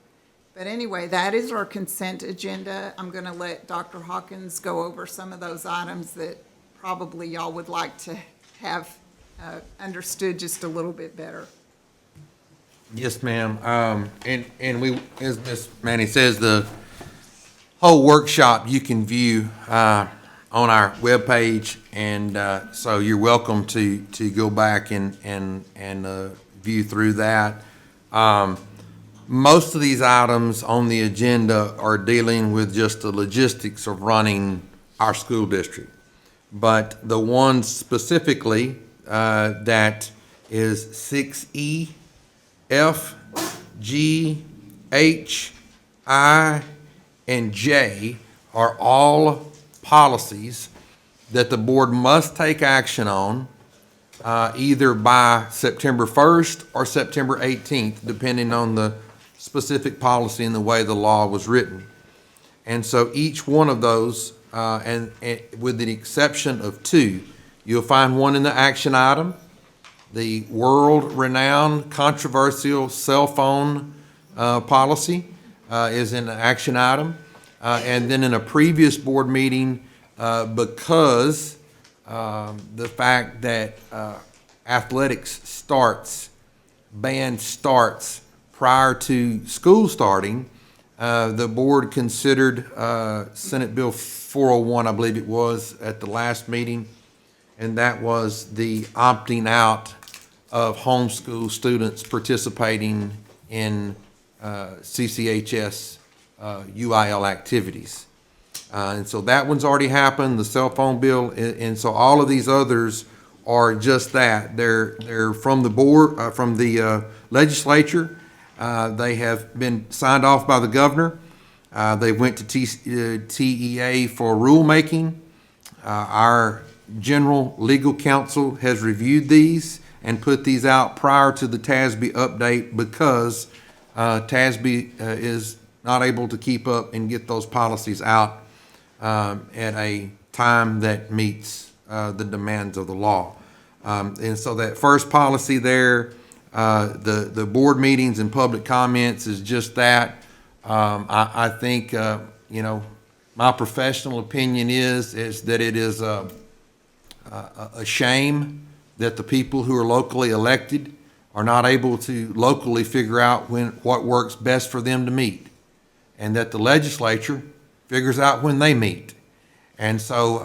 But anyway, that is our consent agenda. I'm going to let Dr. Hawkins go over some of those items that probably y'all would like to have understood just a little bit better. Yes, ma'am. And we, as Ms. Manny says, the whole workshop you can view on our webpage, and so you're welcome to go back and view through that. Most of these items on the agenda are dealing with just the logistics of running our school district. But the one specifically that is 6E, F, G, H, I, and J are all policies that the board must take action on either by September 1st or September 18th, depending on the specific policy and the way the law was written. And so each one of those, and with the exception of two, you'll find one in the action item. The world-renowned controversial cell phone policy is in the action item. And then in a previous board meeting, because the fact that athletics band starts prior to school starting, the board considered Senate Bill 401, I believe it was, at the last meeting, and that was the opting out of homeschool students participating in CCHS UIL activities. And so that one's already happened, the cell phone bill, and so all of these others are just that. They're from the board, from the legislature. They have been signed off by the governor. They went to TEA for rulemaking. Our general legal counsel has reviewed these and put these out prior to the TASB update, because TASB is not able to keep up and get those policies out at a time that meets the demands of the law. And so that first policy there, the board meetings and public comments is just that. I think, my professional opinion is that it is a shame that the people who are locally elected are not able to locally figure out what works best for them to meet, and that the legislature figures out when they meet. And so,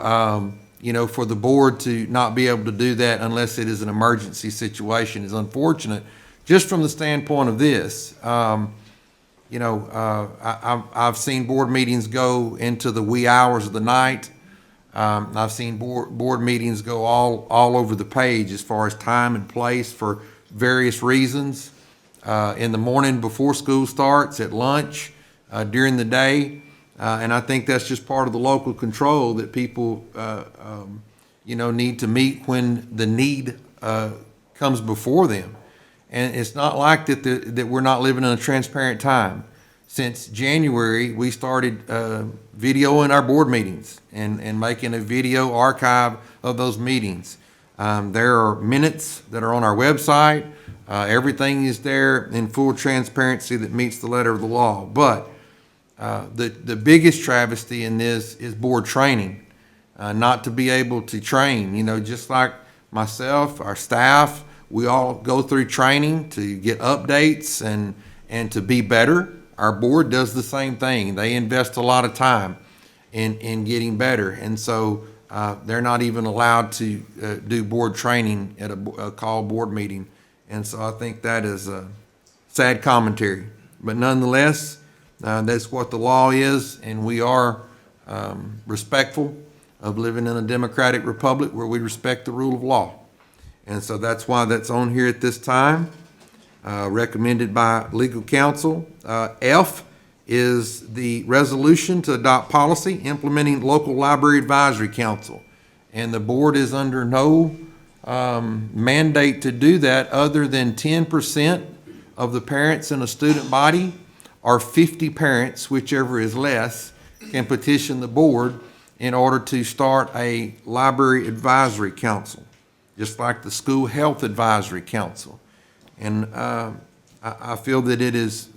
for the board to not be able to do that unless it is an emergency situation is unfortunate, just from the standpoint of this. I've seen board meetings go into the wee hours of the night. I've seen board meetings go all over the page as far as time and place for various reasons. in the morning before school starts, at lunch, during the day. And I think that's just part of the local control that people, need to meet when the need comes before them. And it's not like that we're not living in a transparent time. Since January, we started videoing our board meetings and making a video archive of those meetings. There are minutes that are on our website. Everything is there in full transparency that meets the letter of the law. But the biggest travesty in this is board training. Not to be able to train, just like myself, our staff, we all go through training to get updates and to be better. Our board does the same thing. They invest a lot of time in getting better. And so they're not even allowed to do board training at a call board meeting. And so I think that is a sad commentary. But nonetheless, that's what the law is, and we are respectful of living in a democratic republic where we respect the rule of law. And so that's why that's on here at this time, recommended by legal counsel. F is the resolution to adopt policy implementing local library advisory council. And the board is under no mandate to do that other than 10% of the parents in a student body or 50 parents, whichever is less, can petition the board in order to start a library advisory council, just like the school health advisory council. And I feel that it is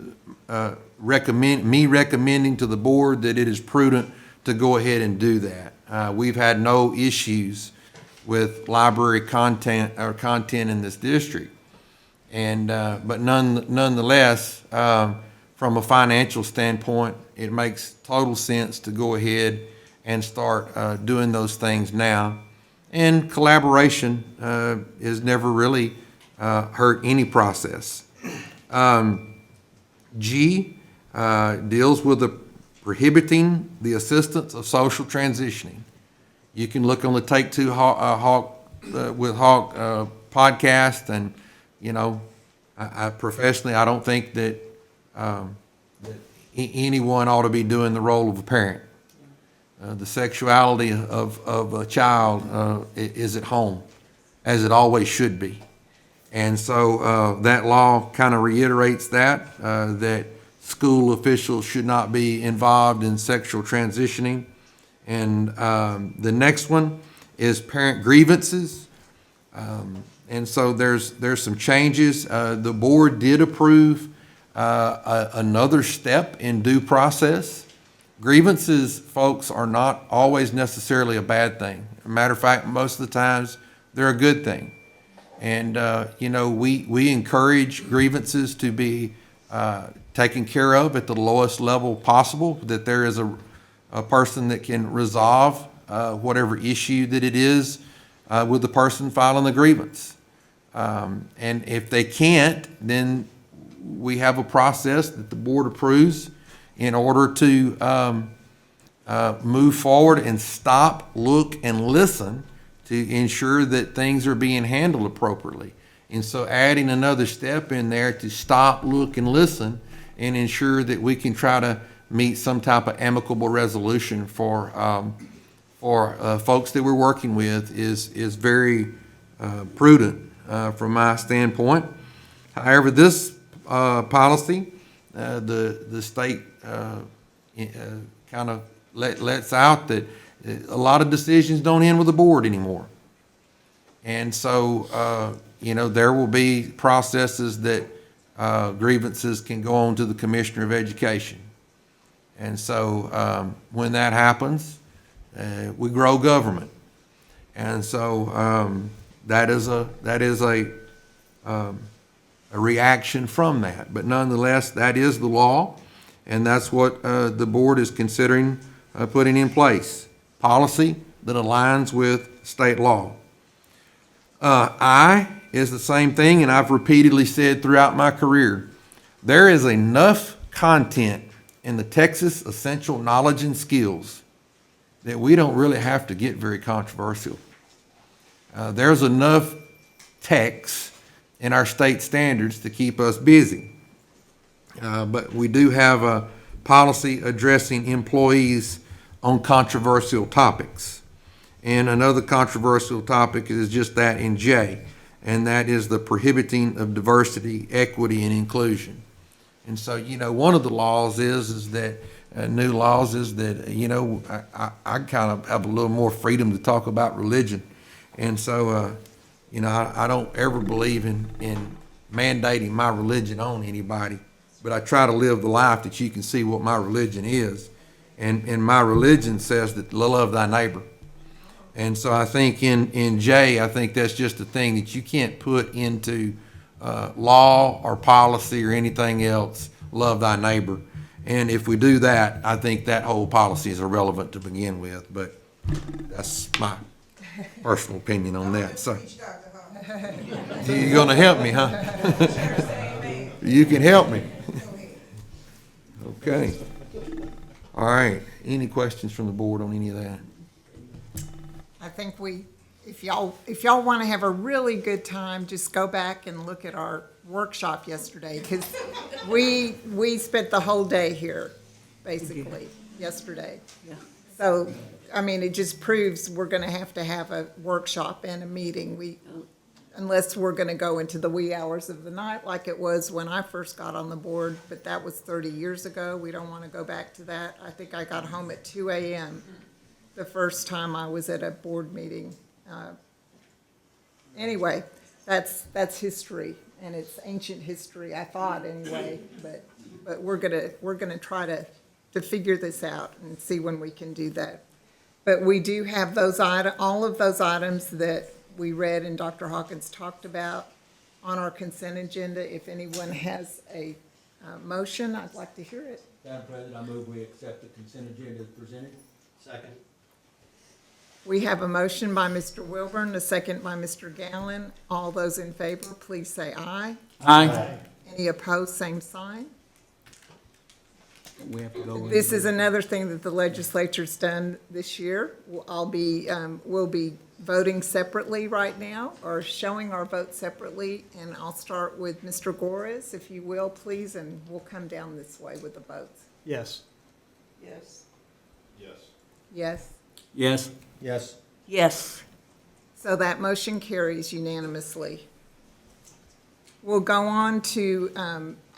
recommending to the board that it is prudent to go ahead and do that. We've had no issues with library content in this district. And but nonetheless, from a financial standpoint, it makes total sense to go ahead and start doing those things now. And collaboration has never really hurt any process. G deals with prohibiting the assistance of social transitioning. You can look on the Take Two Hawk with Hawk podcast, and I professionally, I don't think that anyone ought to be doing the role of a parent. The sexuality of a child is at home, as it always should be. And so that law kind of reiterates that, that school officials should not be involved in sexual transitioning. And the next one is parent grievances. And so there's some changes. The board did approve another step in due process. Grievances, folks, are not always necessarily a bad thing. As a matter of fact, most of the times they're a good thing. And, we encourage grievances to be taken care of at the lowest level possible, that there is a person that can resolve whatever issue that it is with the person filing the grievance. And if they can't, then we have a process that the board approves in order to move forward and stop, look, and listen to ensure that things are being handled appropriately. And so adding another step in there to stop, look, and listen and ensure that we can try to meet some type of amicable resolution for folks that we're working with is very prudent from my standpoint. However, this policy, the state kind of lets out that a lot of decisions don't end with the board anymore. And so, there will be processes that grievances can go on to the Commissioner of Education. And so when that happens, we grow government. And so that is a reaction from that. But nonetheless, that is the law, and that's what the board is considering putting in place. Policy that aligns with state law. I is the same thing, and I've repeatedly said throughout my career, there is enough content in the Texas Essential Knowledge and Skills that we don't really have to get very controversial. There's enough text and our state standards to keep us busy. But we do have a policy addressing employees on controversial topics. And another controversial topic is just that in J, and that is the prohibiting of diversity, equity, and inclusion. And so, one of the laws is that, new laws is that, I kind of have a little more freedom to talk about religion. And so, I don't ever believe in mandating my religion on anybody, but I try to live the life that you can see what my religion is. And my religion says that love thy neighbor. And so I think in J, I think that's just a thing that you can't put into law or policy or anything else, love thy neighbor. And if we do that, I think that whole policy is irrelevant to begin with, but that's my personal opinion on that. So you're gonna help me, huh? You can help me. Okay. All right. Any questions from the board on any of that? I think if y'all want to have a really good time, just go back and look at our workshop yesterday, because we spent the whole day here, basically, yesterday. Yeah. So, I mean, it just proves we're going to have a workshop and a meeting. Unless we're going to go into the wee hours of the night like it was when I first got on the board, but that was 30 years ago. We don't want to go back to that. I think I got home at 2 a.m. the first time I was at a board meeting. Anyway, that's history, and it's ancient history, I thought anyway, but we're gonna try to figure this out and see when we can do that. But we do have all of those items that we read and Dr. Hawkins talked about on our consent agenda. If anyone has a motion, I'd like to hear it. Madam President, I move we accept the consent agenda as presented. Second. We have a motion by Mr. Wilburn, a second by Mr. Gallen. All those in favor, please say aye. Aye. Any opposed, same sign. We have to go in. This is another thing that the legislature's done this year. We'll be voting separately right now, or showing our vote separately, and I'll start with Mr. Gores, if you will, please, and we'll come down this way with the votes. Yes. Yes. Yes. Yes. Yes. Yes. Yes. So that motion carries unanimously. We'll go on to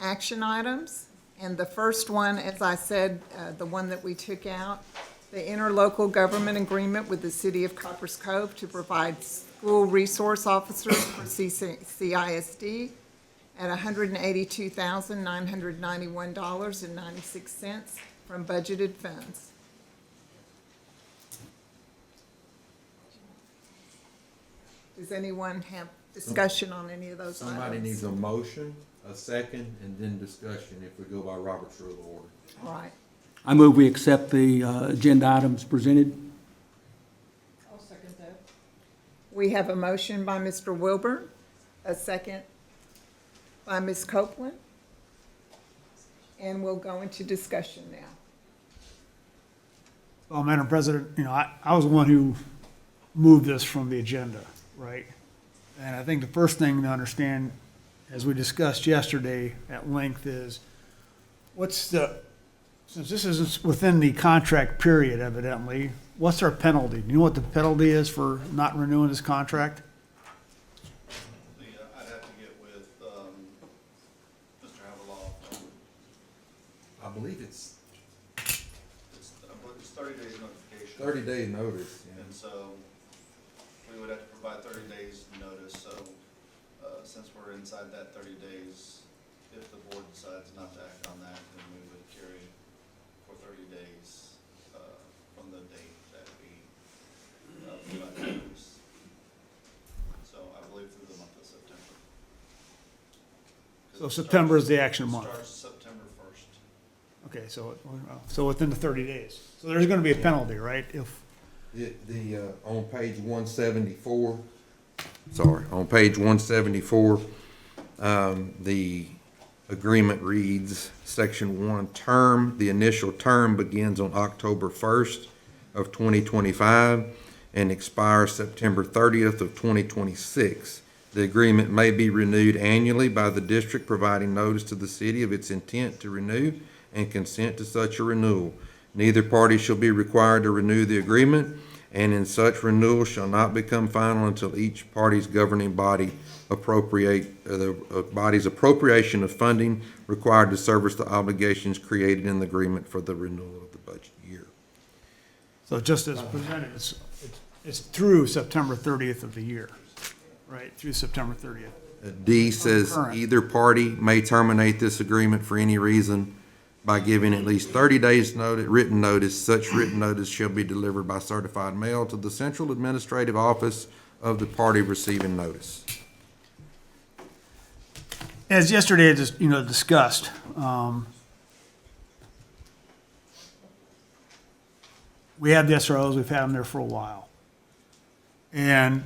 action items. And the first one, as I said, the one that we took out, the interlocal government agreement with the city of Copperas Cove to provide school resource officers for CISD at $182,991.96 from budgeted funds. Does anyone have discussion on any of those items? Somebody needs a motion, a second, and then discussion if we go by Robert's Rule of Order. All right. I move we accept the agenda items presented. I'll second that. We have a motion by Mr. Wilburn, a second by Ms. Copeland, and we'll go into discussion now. Well, Madam President, I was the one who moved this from the agenda, right? And I think the first thing to understand, as we discussed yesterday at length, is since this is within the contract period evidently, what's our penalty? Do you know what the penalty is for not renewing this contract? I'd have to get with, Mr. Havilah. I believe it's It's 30 days notification. 30-day notice. And so we would have to provide 30 days notice, so, since we're inside that 30 days, if the board decides not to act on that, then we would carry for 30 days, from the date that we, provided notice. So I believe through the month of September. So September is the action month. Starts September 1st. Okay, so within the 30 days. So there's going to be a penalty, right? If On page 174, on page 174, the agreement reads, Section 1, term, the initial term begins on October 1st of 2025 and expires September 30th of 2026. The agreement may be renewed annually by the district, providing notice to the city of its intent to renew and consent to such a renewal. Neither party shall be required to renew the agreement, and in such renewal shall not become final until each party's governing body the body's appropriation of funding required to service the obligations created in the agreement for the renewal of the budget year. So just as presented, it's through September 30th of the year, right, through September 30th. D says Current. either party may terminate this agreement for any reason by giving at least 30 days written notice. Such written notice shall be delivered by certified mail to the central administrative office of the party receiving notice. As yesterday, discussed, we have the SROs, we've had them there for a while. And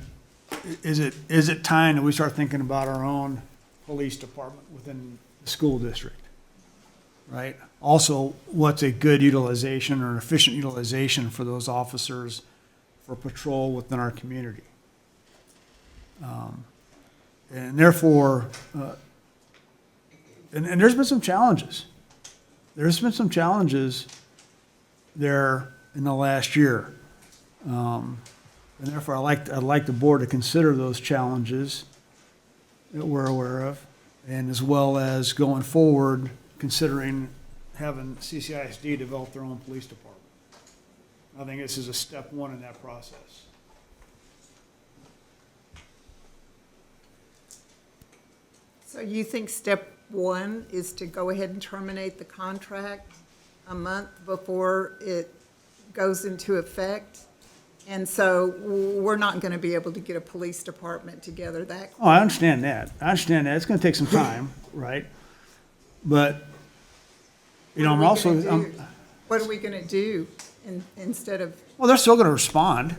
is it time that we start thinking about our own police department within the school district? Right? Also, what's a good utilization or an efficient utilization for those officers for patrol within our community? And therefore, and there's been some challenges. There's been some challenges there in the last year. And therefore, I'd like the board to consider those challenges that we're aware of, and as well as going forward, considering having CCISD develop their own police department. I think this is a step one in that process. So you think step one is to go ahead and terminate the contract a month before it goes into effect? And so we're not going to be able to get a police department together that quick. Oh, I understand that. It's gonna take some time, right? But, I'm also, What are we going to do instead of, well, they're still gonna respond.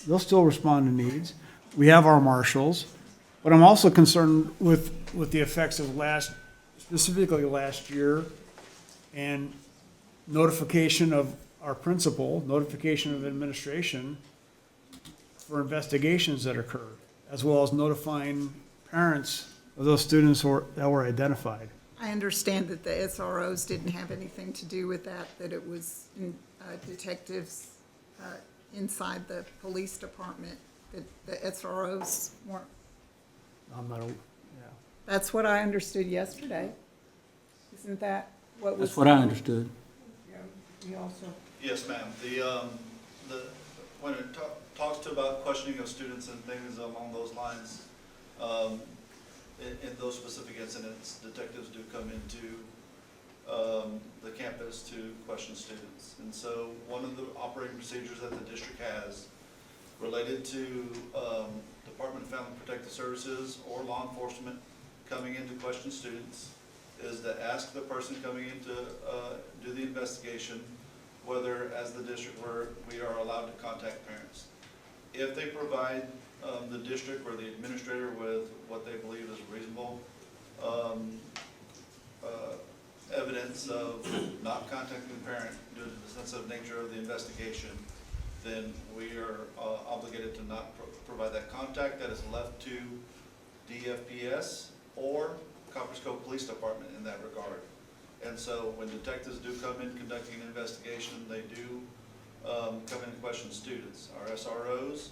They'll still respond to needs. We have our marshals, but I'm also concerned with the effects of specifically last year, and notification of our principal, notification of administration for investigations that occurred, as well as notifying parents of those students that were identified. I understand that the SROs didn't have anything to do with that it was detectives inside the police department, that the SROs weren't. I'm not, That's what I understood yesterday. Isn't that what was? That's what I understood. You also. Yes, ma'am. When it talks about questioning of students and things along those lines, in those specific incidents, detectives do come into the campus to question students. And so one of the operating procedures that the district has related to Department of Family Protective Services or law enforcement coming in to question students is to ask the person coming in to do the investigation whether, as the district, we are allowed to contact parents. If they provide the district or the administrator with what they believe is reasonable evidence of not contacting the parent due to the sensitive nature of the investigation, then we are obligated to not provide that contact. That is left to DFPS or Copperas Cove Police Department in that regard. And so when detectives do come in conducting an investigation, they do come in and question students. Our SROs,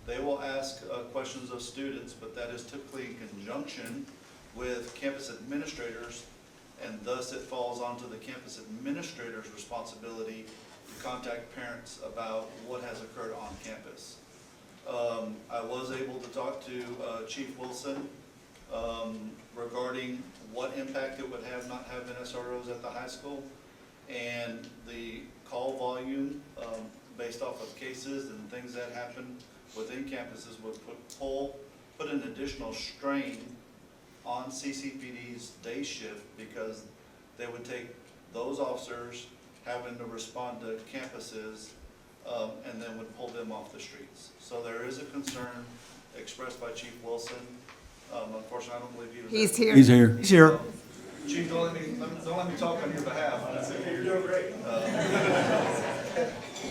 they will ask questions of students, but that is typically in conjunction with campus administrators, and thus it falls onto the campus administrator's responsibility to contact parents about what has occurred on campus. I was able to talk to Chief Wilson regarding what impact it would have not having SROs at the high school, and the call volume based off of cases and things that happen within campuses would put an additional strain on CCPD's day shift, because they would take those officers having to respond to campuses and then would pull them off the streets. So there is a concern expressed by Chief Wilson. Unfortunately, I don't believe he was. He's here. He's here. He's here. Chief, don't let me talk on your behalf. You're doing great.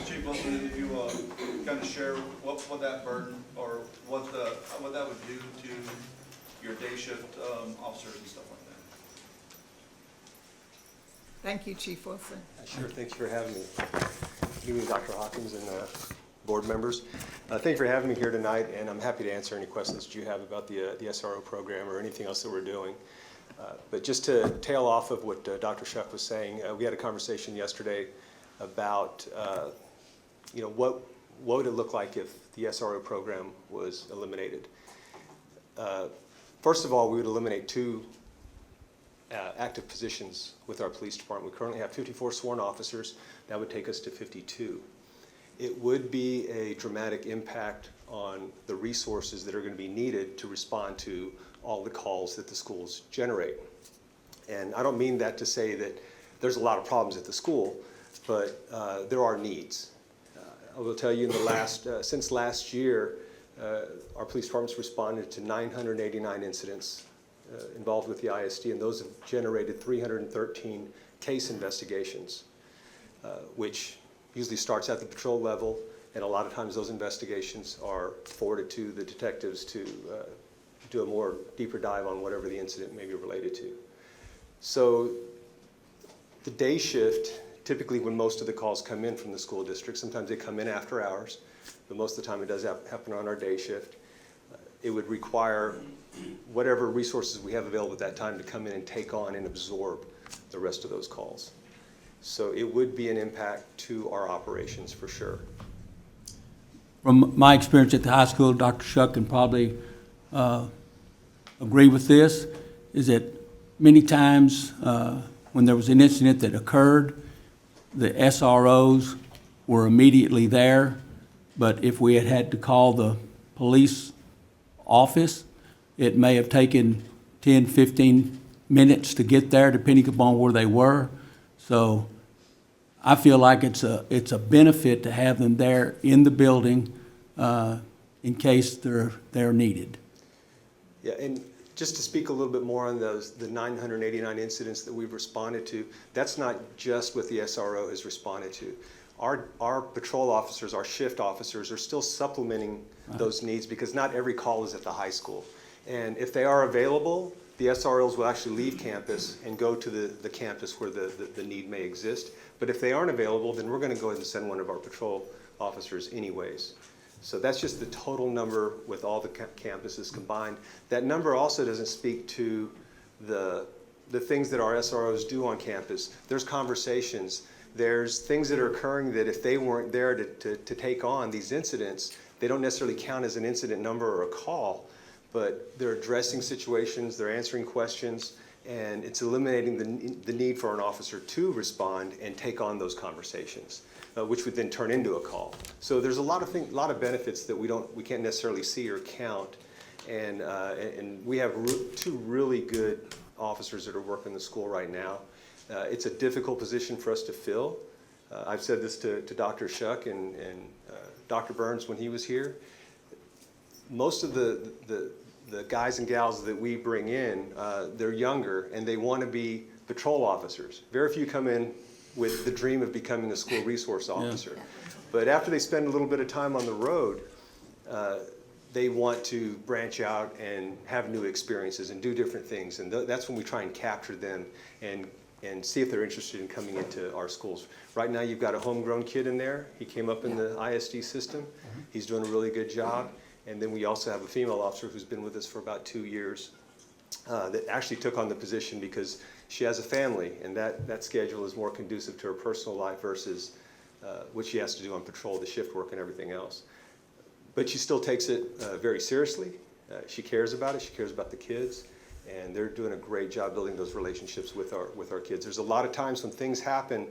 Chief Wilson, if you kind of share what that burden or what that would do to your day shift officers and stuff like that. Thank you, Chief Wilson. Sure, thanks for having me. Good evening, Dr. Hawkins and board members. Thank you for having me here tonight, and I'm happy to answer any questions that you have about the SRO program or anything else that we're doing. But just to tail off of what Dr. Shuck was saying, we had a conversation yesterday about what would it look like if the SRO program was eliminated. First of all, we would eliminate 2 active positions with our police department. We currently have 54 sworn officers. That would take us to 52. It would be a dramatic impact on the resources that are going to be needed to respond to all the calls that the schools generate. And I don't mean that to say that there's a lot of problems at the school, but there are needs. I will tell you, in the since last year, our police departments responded to 989 incidents involved with the ISD, and those have generated 313 case investigations, which usually starts at the patrol level, and a lot of times those investigations are forwarded to the detectives to do a more deeper dive on whatever the incident may be related to. So the day shift, typically when most of the calls come in from the school district, sometimes they come in after hours, but most of the time it does happen on our day shift. It would require whatever resources we have available at that time to come in and take on and absorb the rest of those calls. So it would be an impact to our operations for sure. From my experience at the high school, Dr. Shuck can probably agree with this, is that many times when there was an incident that occurred, the SROs were immediately there, but if we had had to call the police office, it may have taken 10, 15 minutes to get there, depending upon where they were. So I feel like it's a benefit to have them there in the building in case they're needed. Yeah, and just to speak a little bit more on the 989 incidents that we've responded to, that's not just what the SRO has responded to. Our patrol officers, our shift officers, are still supplementing those needs because not every call is at the high school. And if they are available, the SROs will actually leave campus and go to the campus where the need may exist. But if they aren't available, then we're going to go ahead and send one of our patrol officers anyways. So that's just the total number with all the campuses combined. That number also doesn't speak to the things that our SROs do on campus. There's conversations. There's things that are occurring that if they weren't there to take on these incidents, they don't necessarily count as an incident number or a call, but they're addressing situations, they're answering questions, and it's eliminating the need for an officer to respond and take on those conversations, which would then turn into a call. So there's a lot of benefits that we can't necessarily see or count, and we have 2 really good officers that are working the school right now. It's a difficult position for us to fill. I've said this to Dr. Shuck and Dr. Burns when he was here. Most of the guys and gals that we bring in, they're younger and they want to be patrol officers. Very few come in with the dream of becoming a school resource officer. Yeah. But after they spend a little bit of time on the road, they want to branch out and have new experiences and do different things. And that's when we try and capture them and see if they're interested in coming into our schools. Right now you've got a homegrown kid in there. He came up in the ISD system. He's doing a really good job. And then we also have a female officer who's been with us for about 2 years that actually took on the position because she has a family, and that schedule is more conducive to her personal life versus what she has to do on patrol, the shift work and everything else. But she still takes it very seriously. She cares about it. She cares about the kids. And they're doing a great job building those relationships with our kids. There's a lot of times when things happen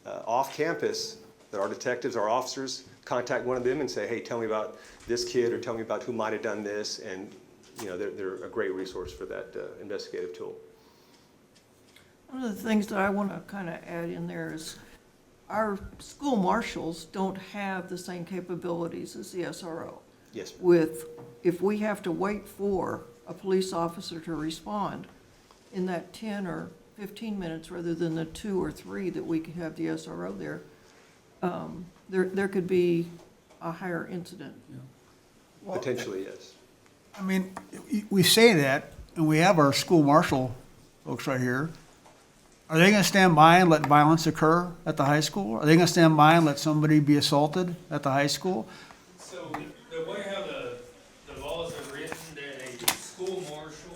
off campus that our detectives, our officers, contact one of them and say, hey, tell me about this kid or tell me about who might have done this. And they're a great resource for that investigative tool. One of the things that I want to kind of add in there is our school marshals don't have the same capabilities as the SRO. Yes. If we have to wait for a police officer to respond in that 10 or 15 minutes rather than the 2 or 3 that we could have the SRO there, there could be a higher incident Potentially, yes. I mean, we say that, and we have our school marshal folks right here. Are they gonna stand by and let violence occur at the high school? Are they gonna stand by and let somebody be assaulted at the high school? So the way how the laws are written, that a school marshal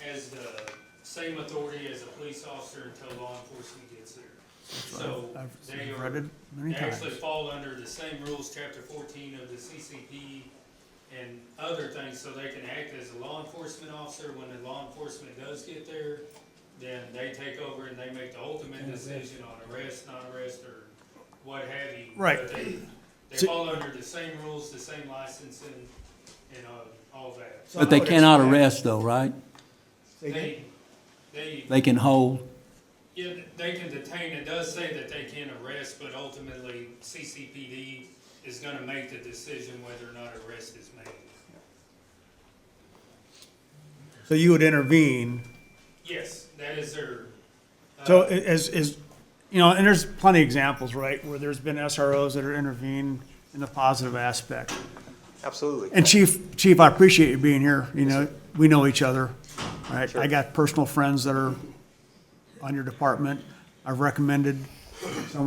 has the same authority as a police officer until law enforcement gets there. So they I've read it many they actually times. fall under the same rules, chapter 14 of the CCP and other things, so they can act as a law enforcement officer. When the law enforcement does get there, then they take over and they make the ultimate decision on arrest, non-arrest, or what have you. Right. But they So- fall under the same rules, the same licensing, and all that. But they cannot arrest though, right? They They can hold. yeah, they can detain. It does say that they can arrest, but ultimately CCPD is gonna make the decision whether or not arrest is made. So you would intervene. Yes, that is their. So as, you know, and there's plenty of examples, right, where there's been SROs that are intervened in the positive aspect. Absolutely. And Chief, I appreciate you being here, you know, we know each other, right? Sure. I got personal friends that are on your department. I've recommended some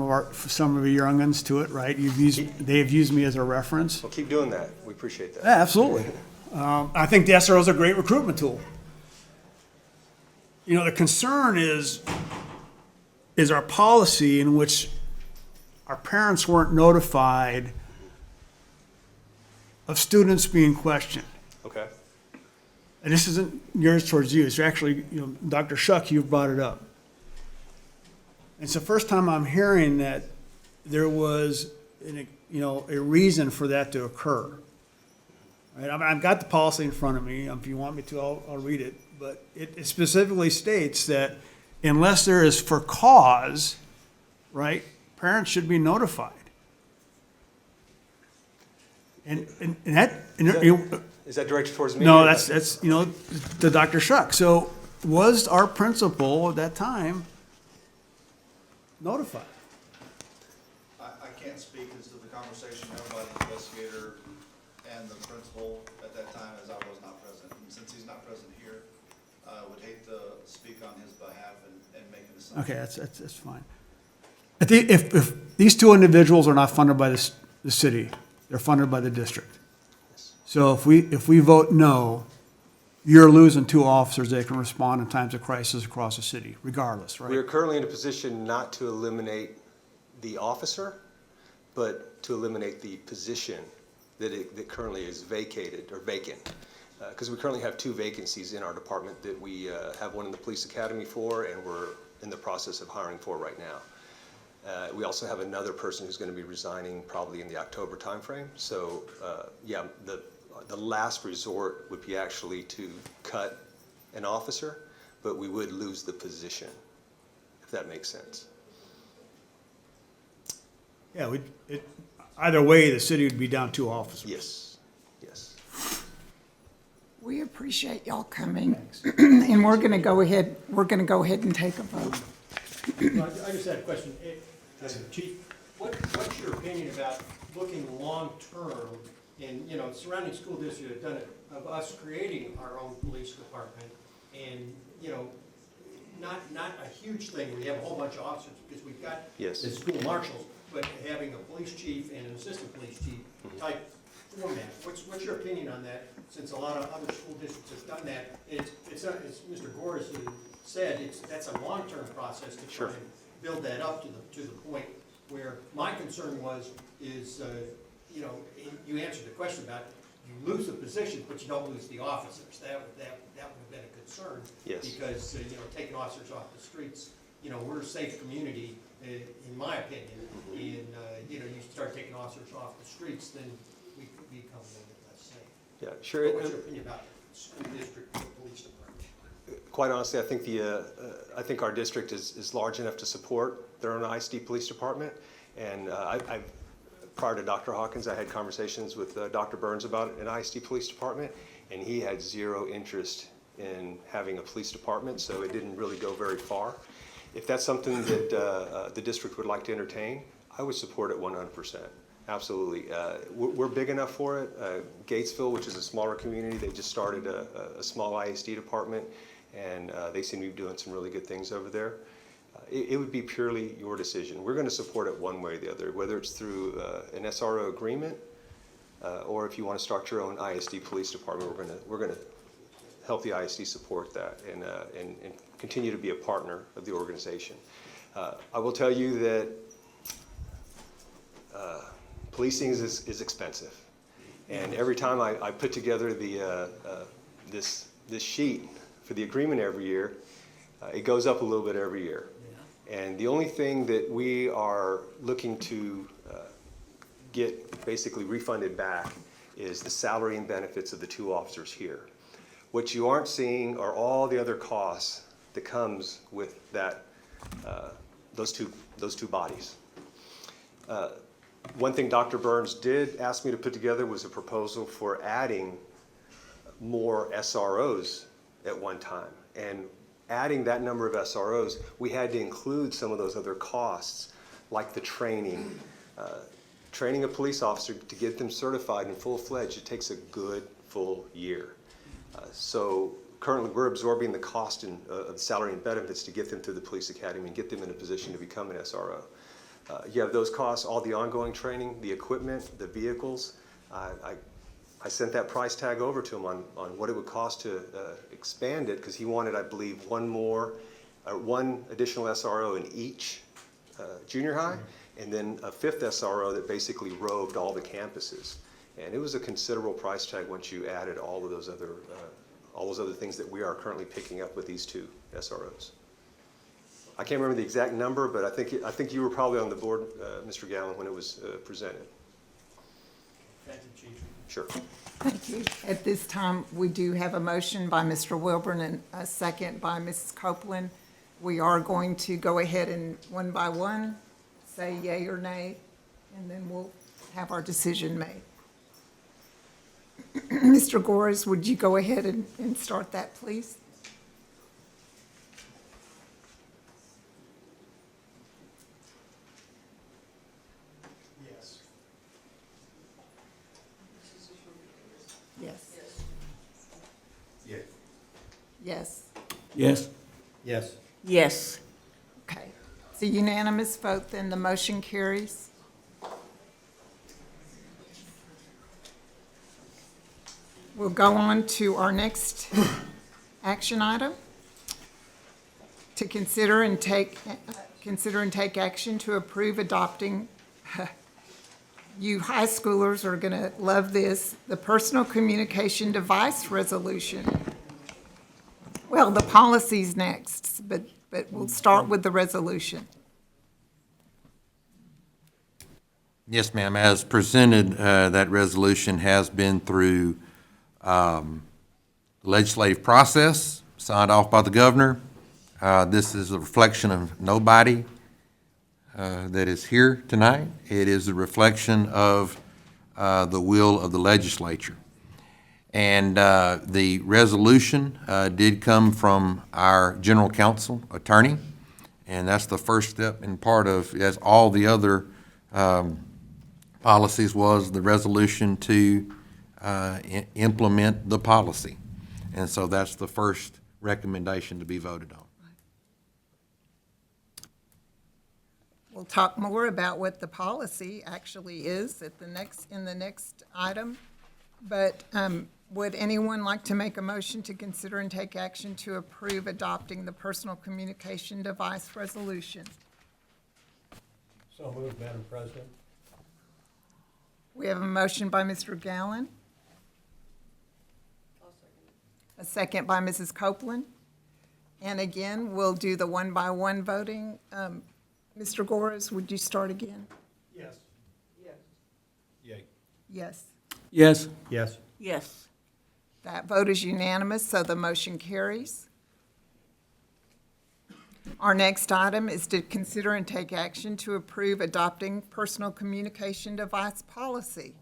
of your young'uns to it, right? They have used me as a reference. Well, keep doing that. We appreciate that. Yeah, absolutely. I think the SRO is a great recruitment tool. You know, the concern is our policy in which our parents weren't notified of students being questioned. Okay. And this isn't yours towards you, it's actually, you know, Dr. Shuck, you've brought it up. It's the first time I'm hearing that there was, a reason for that to occur. Right, I've got the policy in front of me, if you want me to, I'll read it, but it specifically states that unless there is for cause, right, parents should be notified. And that, Is that directed towards me? no, or- that's, to Dr. Shuck. So was our principal at that time notified? I can't speak as to the conversation held by the investigator and the principal at that time, as I was not present. And since he's not present here, I would hate to speak on his behalf and make an assumption. Okay, that's fine. If these two individuals are not funded by the city, they're funded by the district. So if we vote no, you're losing two officers that can respond in times of crisis across the city, regardless, We are right? currently in a position not to eliminate the officer, but to eliminate the position that currently is vacated or vacant. Because we currently have two vacancies in our department that we have one in the police academy for, and we're in the process of hiring for right now. We also have another person who's going to be resigning probably in the October timeframe. So, yeah, the last resort would be actually to cut an officer, but we would lose the position, if that makes sense. Yeah, either way, the city would be down two officers. Yes, yes. We appreciate y'all coming, and we're gonna go ahead and take a vote. I just had a question. Chief, what's your opinion about looking long-term in, surrounding school districts have done it, of us creating our own police department and, not a huge thing, we have a whole bunch of officers, because we've got Yes. the school marshals, but having a police chief and an assistant police chief type format. What's your opinion on that, since a lot of other school districts have done that? It's Mr. Goris said, that's a long-term process to try Sure. and build that up to the point where my concern is, you answered the question about you lose the position, but you don't lose the officers. That would have been a concern. Yes. Because, taking officers off the streets, we're a safe community, in my opinion. And, you start taking officers off the streets, then we could become a little bit less safe. Yeah, sure. What's your opinion about the school district and the police department? Quite honestly, I think our district is large enough to support their own ISD police department. And prior to Dr. Hawkins, I had conversations with Dr. Burns about an ISD police department, and he had zero interest in having a police department, so it didn't really go very far. If that's something that the district would like to entertain, I would support it 100%. absolutely. We're big enough for it. Gatesville, which is a smaller community, they just started a small ISD department, and they seem to be doing some really good things over there. It would be purely your decision. We're going to support it one way or the other, whether it's through an SRO agreement, or if you want to start your own ISD police department, we're going to help the ISD support that and continue to be a partner of the organization. I will tell you that policing is expensive, and every time I put together this sheet for the agreement every year, it goes up a little bit every year. And the only thing that we are looking to get basically refunded back is the salary and benefits of the 2 officers here. What you aren't seeing are all the other costs that comes with that, those two bodies. One thing Dr. Burns did ask me to put together was a proposal for adding more SROs at one time. And adding that number of SROs, we had to include some of those other costs, like the training. Training a police officer to get them certified and full-fledged, it takes a good full year. So currently we're absorbing the cost of salary and benefits to get them through the police academy and get them in a position to become an SRO. You have those costs, all the ongoing training, the equipment, the vehicles. I sent that price tag over to him on what it would cost to expand it, because he wanted, I believe, one additional SRO in each junior high, and then a 5th SRO that basically roved all the campuses. And it was a considerable price tag once you added all those other things that we are currently picking up with these 2 SROs. I can't remember the exact number, but I think you were probably on the board, Mr. Gallen, when it was presented. Thank you, Chief. Sure. Thank you. At this time, we do have a motion by Mr. Wilburn and a second by Mrs. Copeland. We are going to go ahead and one by one say yay or nay, and then we'll have our decision made. Mr. Gores, would you go ahead and start that, please? Yes. Yes. Yes. Yes. Yes. Yes. Yes. Okay. It's a unanimous vote, then the motion carries. We'll go on to our next action item. To consider and take action to approve adopting, you high schoolers are going to love this, the personal communication device resolution. Well, the policy's next, but we'll start with the resolution. Yes, ma'am. As presented, that resolution has been through legislative process, signed off by the governor. This is a reflection of nobody that is here tonight. It is a reflection of the will of the legislature. And the resolution did come from our general counsel attorney, and that's the first step in part of, as all the other policies, was the resolution to implement the policy. And so that's the first recommendation to be voted on. We'll talk more about what the policy actually is in the next item. But would anyone like to make a motion to consider and take action to approve adopting the personal communication device resolution? So moved, Madam President. We have a motion by Mr. Gallen. A second by Mrs. Copeland. And again, we'll do the one-by-one voting. Mr. Gores, would you start again? Yes. Yay. Yes. Yes. Yes. Yes. That vote is unanimous, so the motion carries. Our next item is to consider and take action to approve adopting personal communication device policy.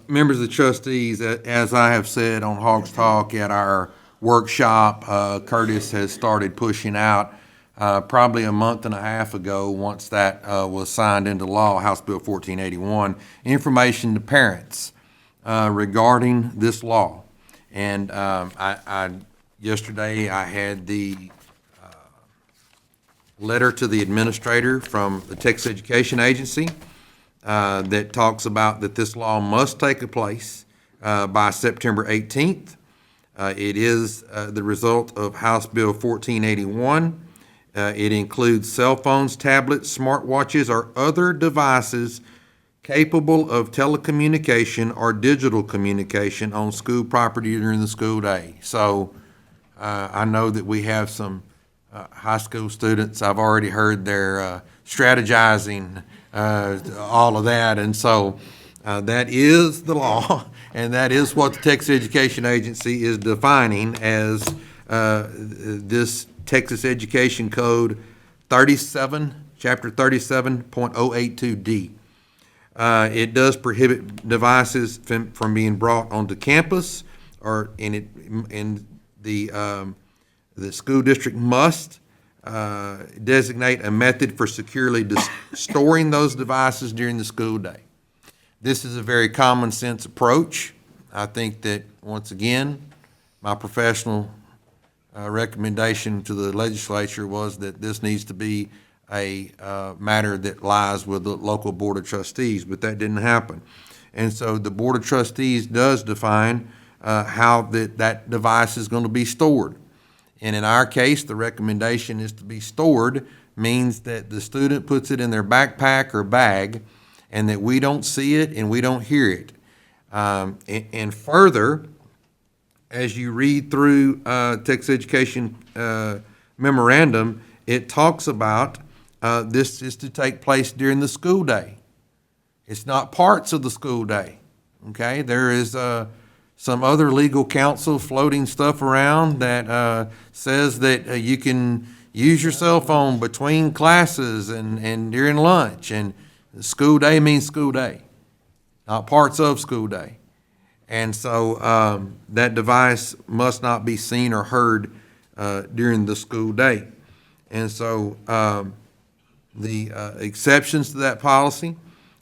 Members of the trustees, as I have said on Hogs Talk at our workshop, Curtis has started pushing out probably a month and a half ago, once that was signed into law, House Bill 1481, information to parents regarding this law. And yesterday I had the letter to the administrator from the Texas Education Agency that talks about that this law must take place by September 18th. It is the result of House Bill 1481. It includes cell phones, tablets, smartwatches, or other devices capable of telecommunication or digital communication on school property during the school day. So I know that we have some high school students. I've already heard their strategizing, all of that. And so that is the law, and that is what the Texas Education Agency is defining as this Texas Education Code 37, Chapter 37.082D. It does prohibit devices from being brought onto campus, or in the school district must designate a method for securely storing those devices during the school day. This is a very common sense approach. I think that, once again, my professional recommendation to the legislature was that this needs to be a matter that lies with the local Board of Trustees, but that didn't happen. And so the Board of Trustees does define how that device is going to be stored. And in our case, the recommendation is to be stored means that the student puts it in their backpack or bag, and that we don't see it and we don't hear it. And further, as you read through Texas Education memorandum, it talks about this is to take place during the school day. It's not parts of the school day, okay? There is some other legal counsel floating stuff around that says that you can use your cell phone between classes and during lunch, and school day means school day, not parts of school day. And so that device must not be seen or heard during the school day. And so the exceptions to that policy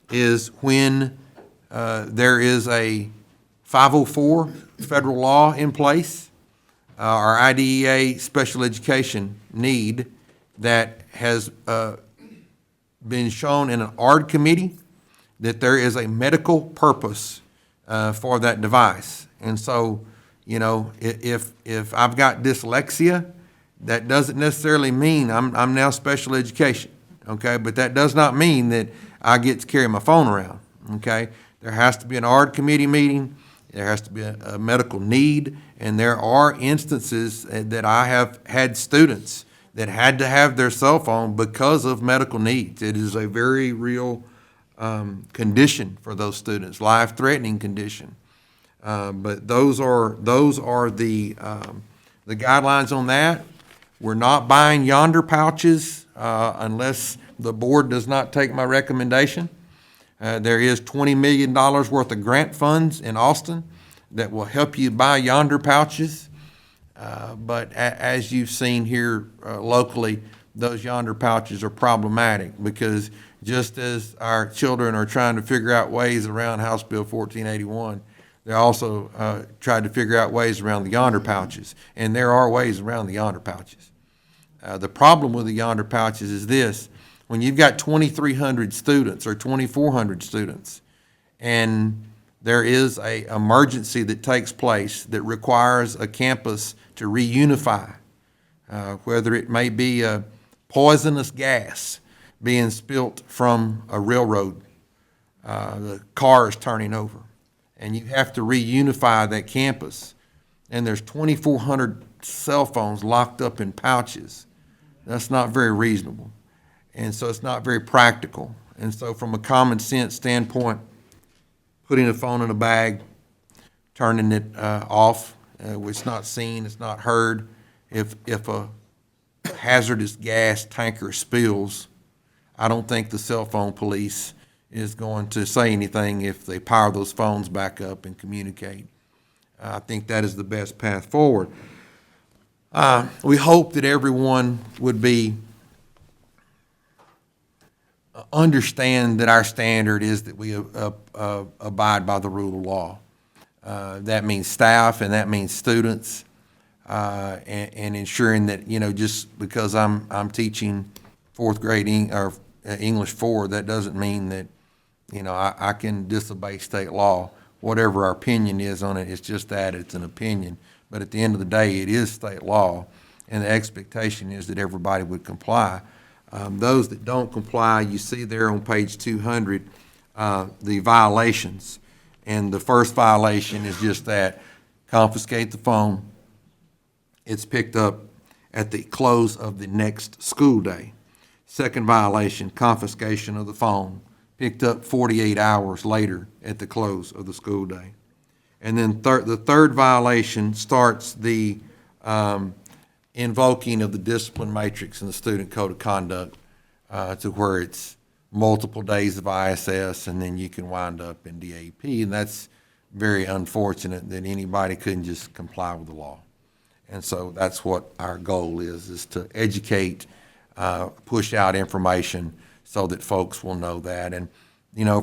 is when there is a 504 federal law in place, or IDEA special education need that has been shown in an ARD committee that there is a medical purpose for that device. And so, you know, if I've got dyslexia, that doesn't necessarily mean I'm now special education, okay? But that does not mean that I get to carry my phone around, okay? There has to be an ARD committee meeting, there has to be a medical need, and there are instances that I have had students that had to have their cell phone because of medical needs. It is a very real condition for those students, life-threatening condition. But those are the guidelines on that. We're not buying yonder pouches unless the board does not take my recommendation. There is $20 million worth of grant funds in Austin that will help you buy yonder pouches. But as you've seen here locally, those yonder pouches are problematic because just as our children are trying to figure out ways around House Bill 1481, they're also trying to figure out ways around the yonder pouches. And there are ways around the yonder pouches. The problem with the yonder pouches is this: when you've got 2,300 students or 2,400 students, and there is an emergency that takes place that requires a campus to reunify, whether it may be a poisonous gas being spilt from a railroad, the car is turning over, and you have to reunify that campus, and there's 2,400 cell phones locked up in pouches. That's not very reasonable. And so it's not very practical. And so from a common sense standpoint, putting a phone in a bag, turning it off, it's not seen, it's not heard. If a hazardous gas tanker spills, I don't think the cell phone police is going to say anything if they power those phones back up and communicate. I think that is the best path forward. We hope that everyone would understand that our standard is that we abide by the rule of law. That means staff and that means students, and ensuring that, just because I'm teaching fourth grade English 4, that doesn't mean that, I can disobey state law. Whatever our opinion is on it, it's just that, it's an opinion. But at the end of the day, it is state law, and the expectation is that everybody would comply. Those that don't comply, you see there on page 200, the violations. And the first violation is just that, confiscate the phone. It's picked up at the close of the next school day. Second violation, confiscation of the phone, picked up 48 hours later at the close of the school day. And then the third violation starts the invoking of the discipline matrix in the student code of conduct to where it's multiple days of ISS, and then you can wind up in DAP. And that's very unfortunate that anybody couldn't just comply with the law. And so that's what our goal is to educate, push out information so that folks will know that. And,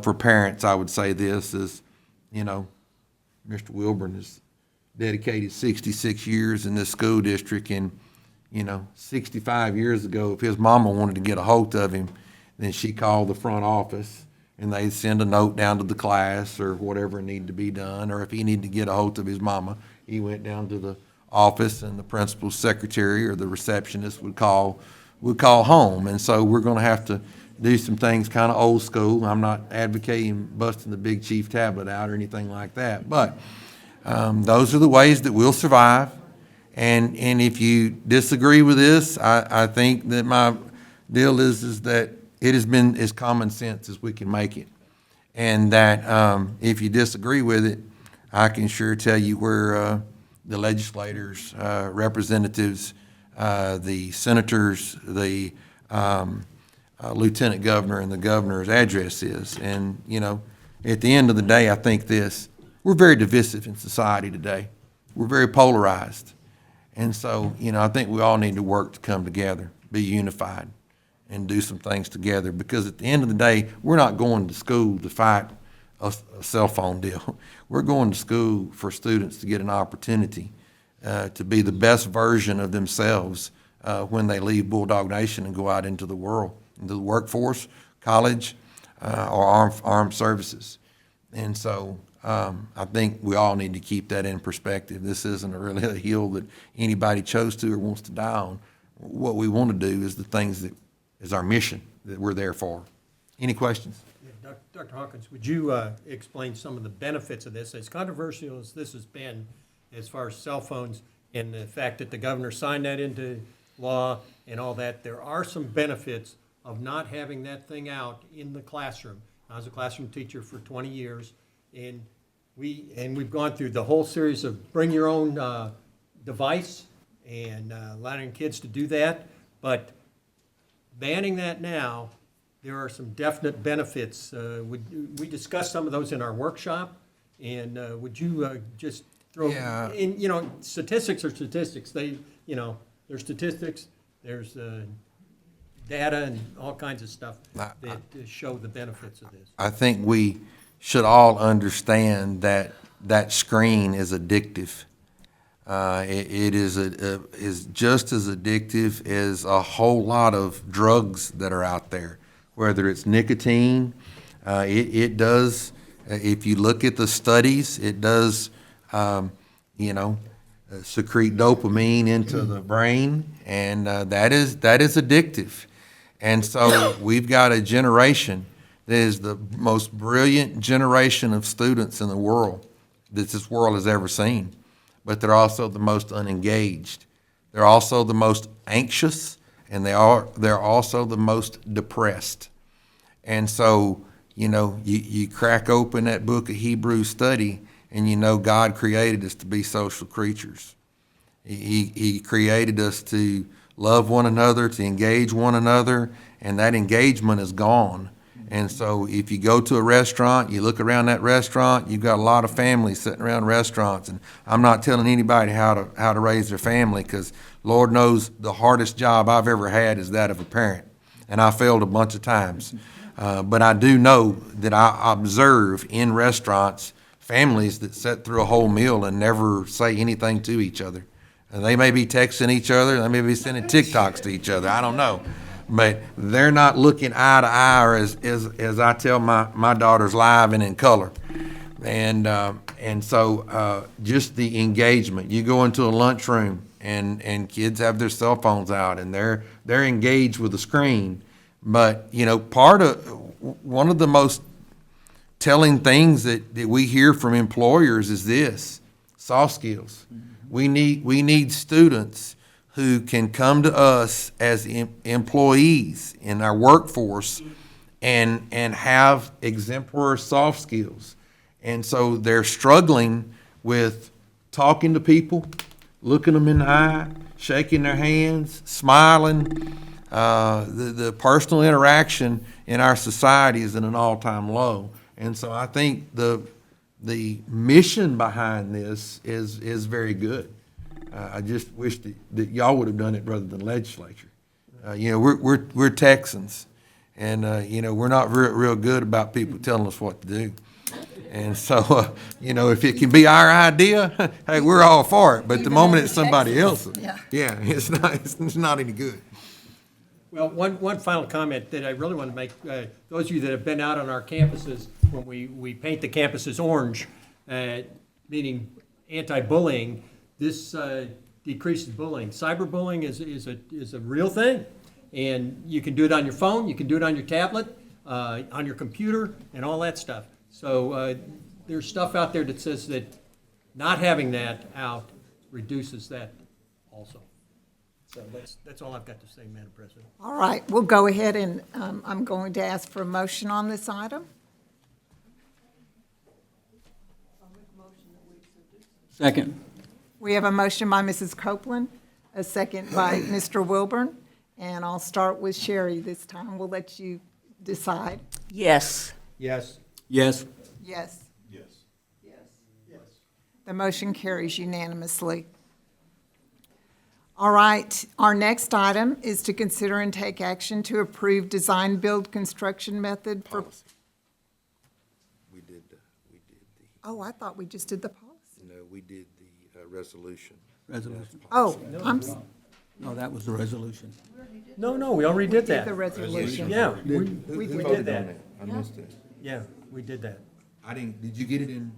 for parents, I would say this is, Mr. Wilburn has dedicated 66 years in this school district, and, 65 years ago, if his mama wanted to get a hold of him, then she called the front office, and they'd send a note down to the class or whatever needed to be done. Or if he needed to get a hold of his mama, he went down to the office, and the principal's secretary or the receptionist would call home. And so we're going to have to do some things kind of old school. I'm not advocating busting the big chief tablet out or anything like that, but those are the ways that we'll survive. And if you disagree with this, I think that my deal is that it has been as common sense as we can make it. And that if you disagree with it, I can sure tell you where the legislators, representatives, the senators, the lieutenant governor, and the governor's address is. And, at the end of the day, I think we're very divisive in society today. We're very polarized. And so, I think we all need to work to come together, be unified, and do some things together. Because at the end of the day, we're not going to school to fight a cell phone deal. We're going to school for students to get an opportunity to be the best version of themselves when they leave Bulldog Nation and go out into the world, into the workforce, college, or armed services. And so I think we all need to keep that in perspective. This isn't really a hill that anybody chose to or wants to die on. What we want to do is the things that is our mission that we're there for. Any questions? Yeah, Dr. Hawkins, would you explain some of the benefits of this? As controversial as this has been as far as cell phones and the fact that the governor signed that into law and all that, there are some benefits of not having that thing out in the classroom. I was a classroom teacher for 20 years, and we've gone through the whole series of bring your own device and allowing kids to do that. But banning that now, there are some definite benefits. We discussed some of those in our workshop, and would you just throw in, statistics are statistics. There's statistics, there's data and all kinds of stuff that show the benefits of this. I think we should all understand that screen is addictive. It is just as addictive as a whole lot of drugs that are out there, whether it's nicotine. It does, if you look at the studies, it does, secrete dopamine into the brain, and that is addictive. And so we've got a generation that is the most brilliant generation of students in the world that this world has ever seen. But they're also the most unengaged. They're also the most anxious, and they're also the most depressed. And so, you crack open that book of Hebrews study, and God created us to be social creatures. He created us to love one another, to engage one another, and that engagement is gone. And so if you go to a restaurant, you look around that restaurant, you've got a lot of families sitting around restaurants. And I'm not telling anybody how to raise their family, because Lord knows the hardest job I've ever had is that of a parent. And I failed a bunch of times. But I do know that I observe in restaurants families that sit through a whole meal and never say anything to each other. And they may be texting each other, they may be sending TikToks to each other, I don't know. But they're not looking eye to eye, or as I tell my daughters, live and in color. And so just the engagement. You go into a lunchroom and kids have their cell phones out and they're engaged with the screen. But, you know, one of the most telling things that we hear from employers is this: soft skills. We need students who can come to us as employees in our workforce and have exemplary soft skills. And so they're struggling with talking to people, looking them in the eye, shaking their hands, smiling. The personal interaction in our society is at an all-time low. And so I think the mission behind this is very good. I just wish that y'all would have done it rather than legislature. You know, we're Texans, and you know, we're not real good about people telling us what to do. And so, you know, if it can be our idea, hey, we're all for it. But the moment it's somebody else's, yeah, it's not any good. Well, one final comment that I really want to make, those of you that have been out on our campuses, when we paint the campuses orange, meaning anti-bullying, this decreases bullying. Cyberbullying is a real thing, and you can do it on your phone, you can do it on your tablet, on your computer, and all that stuff. So there's stuff out there that says that not having that out reduces that also. So that's all I've got to say, Madam President. All right, we'll go ahead and I'm going to ask for a motion on this item. Second. We have a motion by Mrs. Copeland, a second by Mr. Wilburn, and I'll start with Sherry this time. We'll let you decide. Yes. Yes. Yes. Yes. Yes. Yes. The motion carries unanimously. All right, our next item is to consider and take action to approve design, build, construction method for. We did the. Oh, I thought we just did the policy. No, we did the resolution. Resolution. Oh, No, that was the resolution. No, we already did that. the resolution. Yeah, Who we did voted that. on it? I missed it. Yeah, we did that. I didn't, did you get it in?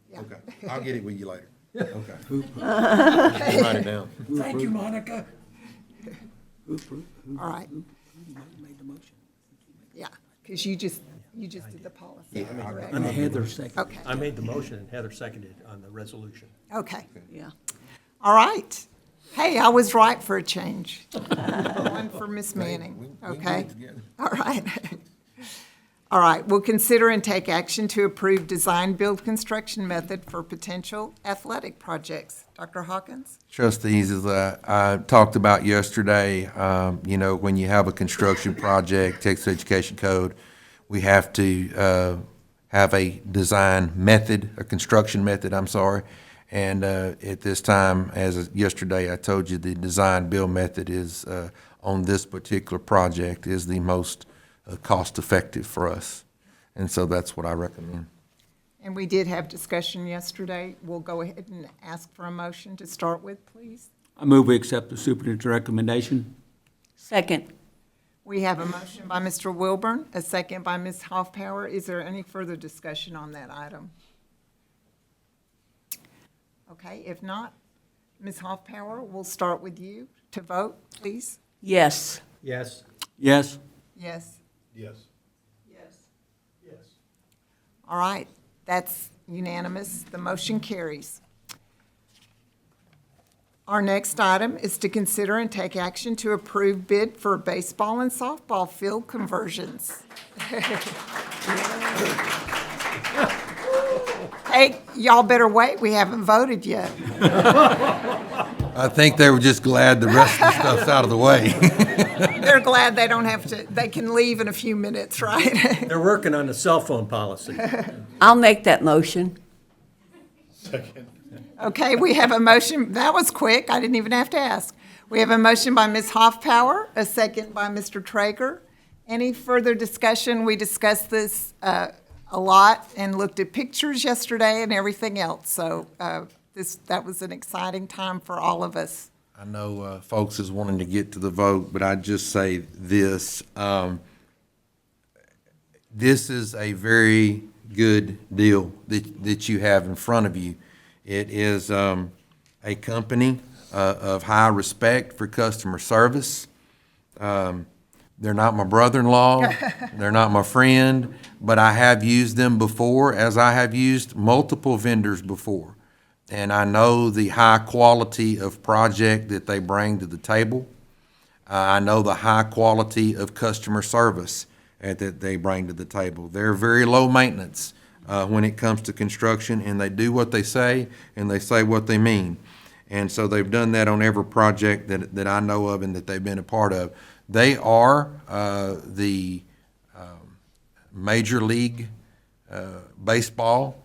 Yeah. Okay, I'll get it with you later. Okay. Write it down. Thank you, Monica. All right. Made the motion. Yeah, because you just did the policy. correct? And Heather second. Okay, I made the motion and Heather seconded on the resolution. okay. Yeah. All right. Hey, I was right for a change. One for Miss Manning, We can okay? get it together. All right. All right, we'll consider and take action to approve design, build, construction method for potential athletic projects. Dr. Hawkins? Trustees, as I talked about yesterday, you know, when you have a construction project, Texas Education Code, we have to have a design method, a construction method, I'm sorry. And at this time, as of yesterday, I told you the design build method is, on this particular project, is the most cost-effective for us. And so that's what I recommend. And we did have discussion yesterday. We'll go ahead and ask for a motion to start with, please. I move we accept the superintendent's recommendation. Second. We have a motion by Mr. Wilburn, a second by Ms. Hoffpower. Is there any further discussion on that item? Okay, if not, Ms. Hoffpower, we'll start with you to vote, please. Yes. Yes. Yes. Yes. Yes. Yes. All right, that's unanimous. The motion carries. Our next item is to consider and take action to approve bid for baseball and softball field conversions. Hey, y'all better wait, we haven't voted yet. I think they were just glad the rest of the stuff's out of the way. They're glad they don't have to, they can leave in a few minutes, right? They're working on the cell phone policy. I'll make that motion. Okay, we have a motion, that was quick, I didn't even have to ask. We have a motion by Ms. Hoffpower, a second by Mr. Traeger. Any further discussion? We discussed this a lot and looked at pictures yesterday and everything else, so that was an exciting time for all of us. I know folks is wanting to get to the vote, but I'd just say this. This is a very good deal that you have in front of you. It is a company of high respect for customer service. They're not my brother-in-law, they're not my friend, but I have used them before, as I have used multiple vendors before. And I know the high quality of project that they bring to the table. I know the high quality of customer service that they bring to the table. They're very low maintenance when it comes to construction, and they do what they say, and they say what they mean. And so they've done that on every project that I know of and that they've been a part of. They are the Major League Baseball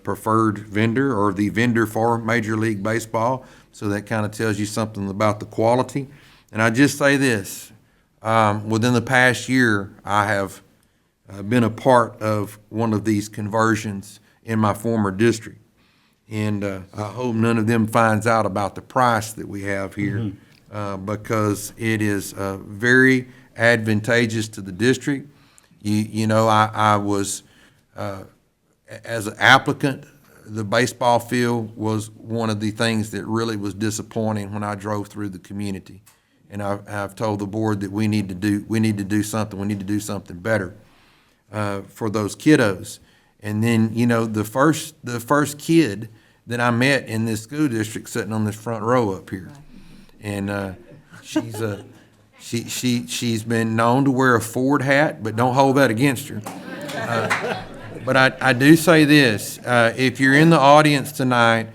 preferred vendor, or the vendor for Major League Baseball. So that kind of tells you something about the quality. And I just say this, within the past year, I have been a part of one of these conversions in my former district. And I hope none of them finds out about the price that we have here, because it is very advantageous to the district. You know, I was, as an applicant, the baseball field was one of the things that really was disappointing when I drove through the community. And I've told the board that we need to do something better for those kiddos. And then, you know, the first kid that I met in this school district sitting on this front row up here. And she's been known to wear a Ford hat, but don't hold that against her. But I do say this, if you're in the audience tonight,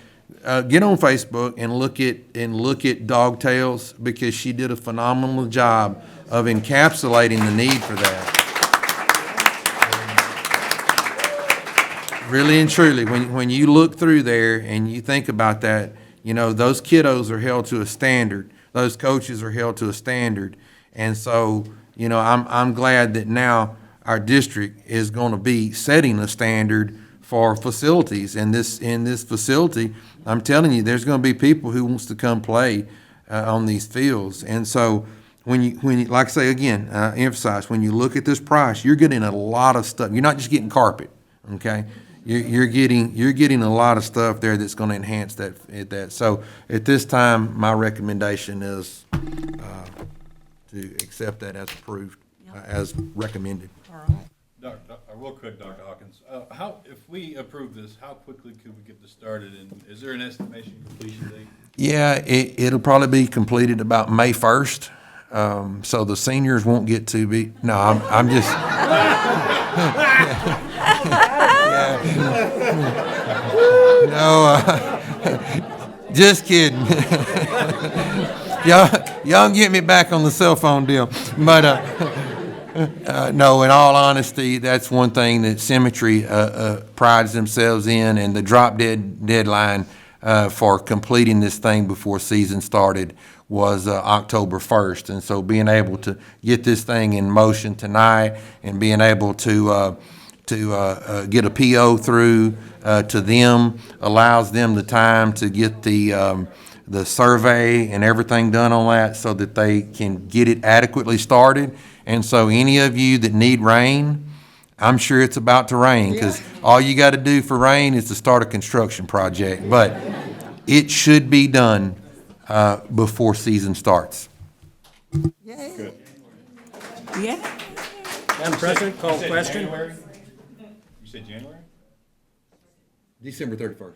get on Facebook and look at Dog Tales, because she did a phenomenal job of encapsulating the need for that. Really and truly, when you look through there and you think about that, you know, those kiddos are held to a standard. Those coaches are held to a standard. And so, you know, I'm glad that now our district is going to be setting a standard for facilities. And in this facility, I'm telling you, there's going to be people who wants to come play on these fields. And so when you like I say again, emphasize, when you look at this price, you're getting a lot of stuff. You're not just getting carpet, okay? You're getting a lot of stuff there that's going to enhance that. So at this time, my recommendation is to accept that as approved, as recommended. All right. Real quick, Dr. Hawkins, if we approve this, how quickly could we get this started, and is there an estimation completion date? Yeah, it'll probably be completed about May 1st. So the seniors won't get to be, no, I'm just. No, just kidding. Y'all get me back on the cell phone deal. But no, in all honesty, that's one thing that Symmetry prides themselves in, and the drop dead deadline for completing this thing before season started was October 1st. And so being able to get this thing in motion tonight and being able to get a PO through to them allows them the time to get the survey and everything done on that so that they can get it adequately started. And so any of you that need rain, I'm sure it's about to rain, because all you got to do for rain is to start a construction project. But it should be done before season starts. Yay. Good. Yeah. Madam President, call question. January? You said January? December 31st.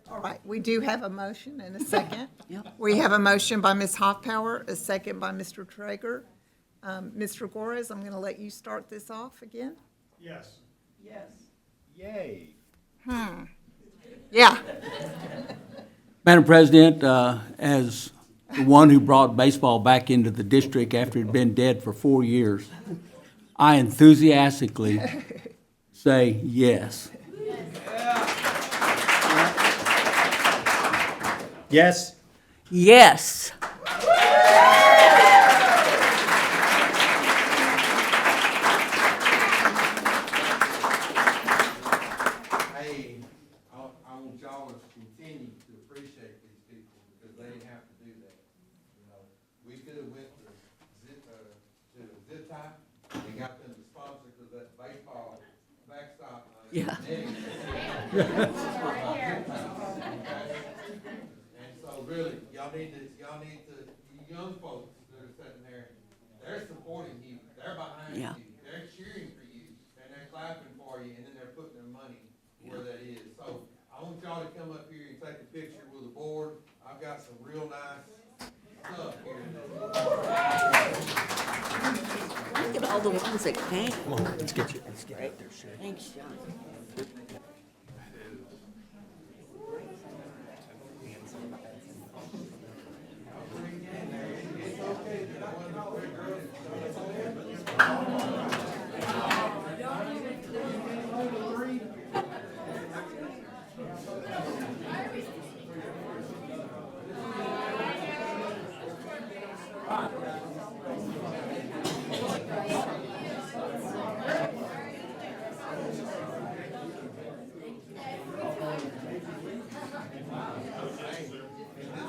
All right, we do have a motion and a second. Yep. We have a motion by Ms. Hoffpower, a second by Mr. Traeger. Mr. Gores, I'm going to let you start this off again. Yes. Yes. Yay. Yeah. Madam President, as the one who brought baseball back into the district after it had been dead for 4 years, I enthusiastically say yes. Yes? Yes. Hey, I want y'all to continue to appreciate these people because they didn't have to do that. You know, we could have went to zip tie and got them to sponsor because that baseball backstop. Yeah. And so really, y'all need to, you young folks that are sitting there, they're supporting you, they're behind Yeah. you, they're cheering for you, and they're clapping for you, and then they're putting their money where that is. So I want y'all to come up here and take a picture with the board. I've got some real nice stuff here. Look at all the ones that came. Come on, let's get you out there, Sherry. Thanks, John. This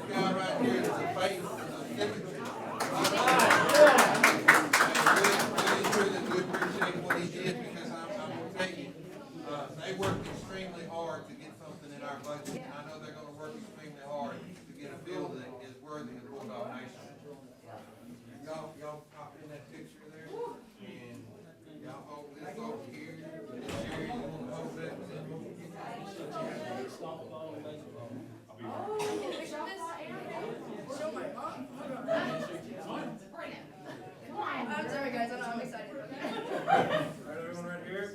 guy right here is a face, a signature. Really sure that we appreciate what he did because I'm gonna tell you, they worked extremely hard to get something in our budget. And I know they're gonna work extremely hard to get a bill that is worthy of Bulldog Nation. Y'all pop in that picture there and y'all hold this over here. And Sherry, you wanna hold that? I'm sorry, guys. I'm excited. Right, everyone right here?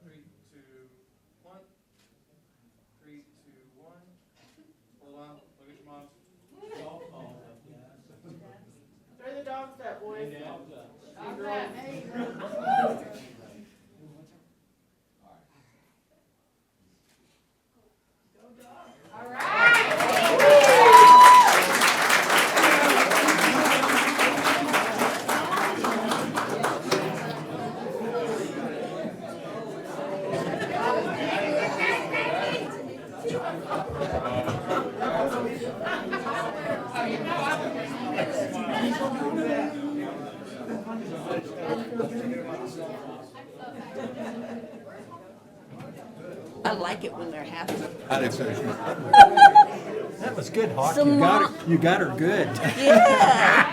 3, 2, 1. 3, 2, 1. Hold on, look at your moms. Throw the dogs up, boys. Dogs up. Hey, all right. I like it when they're happy. That was good, Hawk. Some You got her good. Yeah.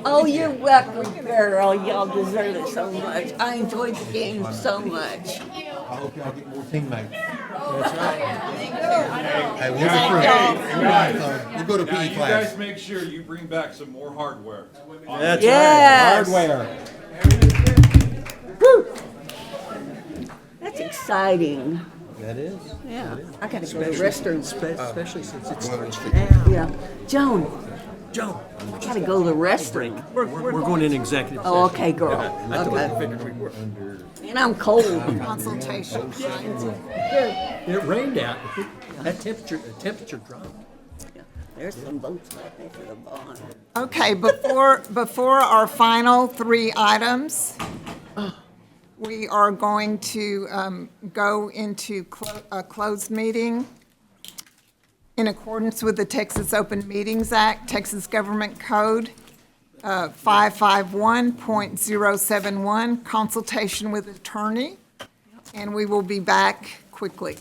Oh, you're welcome, girl. Y'all deserve it so much. I enjoyed the game so much. I hope y'all get more teammates. That's right. Hey, we'll Thank go to Now, PE you class. guys make sure you bring back some more hardware. That's Yes. right. Hardware. That's exciting. That is. Yeah. I gotta go to the restroom. Especially since it's Yeah. Joan, I gotta go to the restroom. we're going in executive session. Oh, okay, girl. Okay. Figured we were. And I'm cold. Consultation. It rained out. That temperature dropped. There's some votes right there for the bond. Okay, before our final 3 items, we are going to go into a closed meeting in accordance with the Texas Open Meetings Act, Texas Government Code 551.071, consultation with attorney, and we will be back quickly.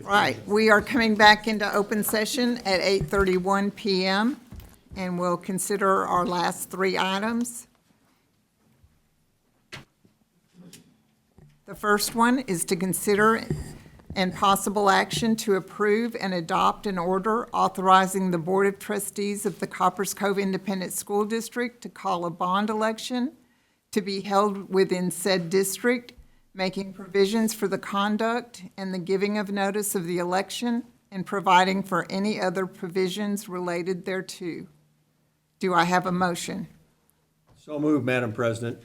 Right, we are coming back into open session at 8:31 PM, and we'll consider our last three items. The first one is to consider and possible action to approve and adopt an order authorizing the Board of Trustees of the Copperas Cove Independent School District to call a bond election to be held within said district, making provisions for the conduct and the giving of notice of the election, and providing for any other provisions related thereto. Do I have a motion? So moved, Madam President.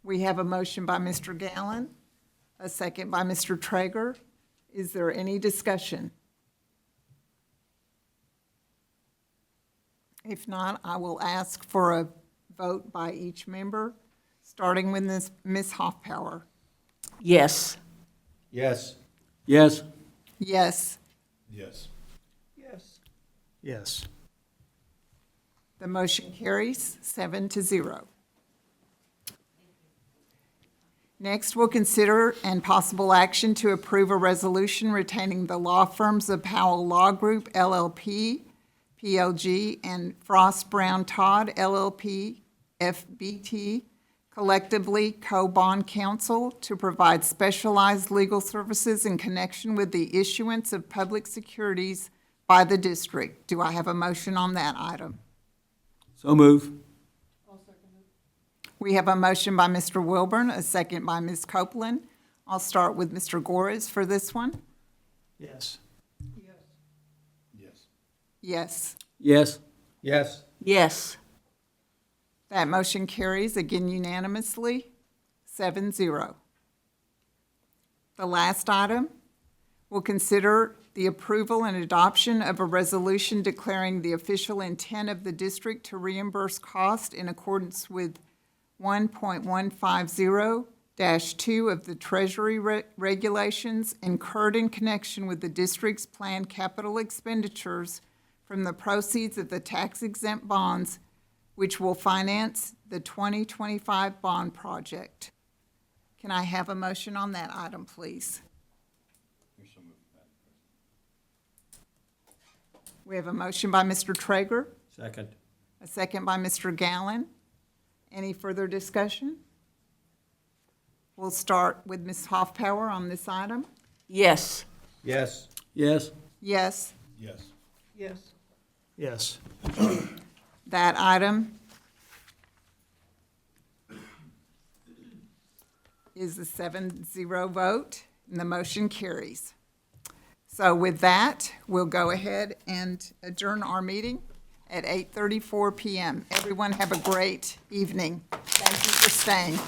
We have a motion by Mr. Gallen, a second by Mr. Traeger. Is there any discussion? If not, I will ask for a vote by each member, starting with Ms. Hoffpower. Yes. Yes. Yes. Yes. Yes. Yes. Yes. The motion carries 7-0. Next, we'll consider and possible action to approve a resolution retaining the law firms of Powell Law Group LLP, PLG, and Frost Brown Todd LLP, FBT, collectively co-bond counsel to provide specialized legal services in connection with the issuance of public securities by the district. Do I have a motion on that item? So move. We have a motion by Mr. Wilburn, a second by Ms. Copeland. I'll start with Mr. Gores for this one. Yes. Yes. Yes. Yes. Yes. Yes. That motion carries again unanimously, 7-0. The last item, we'll consider the approval and adoption of a resolution declaring the official intent of the district to reimburse cost in accordance with 1.150-2 of the Treasury regulations incurred in connection with the district's planned capital expenditures from the proceeds of the tax-exempt bonds, which will finance the 2025 bond project. Can I have a motion on that item, please? We have a motion by Mr. Traeger, Second. a second by Mr. Gallen. Any further discussion? We'll start with Ms. Hoffpower on this item. Yes. Yes. Yes. Yes, Yes. Yes. Yes. that item is a 7-0 vote, and the motion carries. So with that, we'll go ahead and adjourn our meeting at 8:34 PM. Everyone have a great evening. Thank you for staying.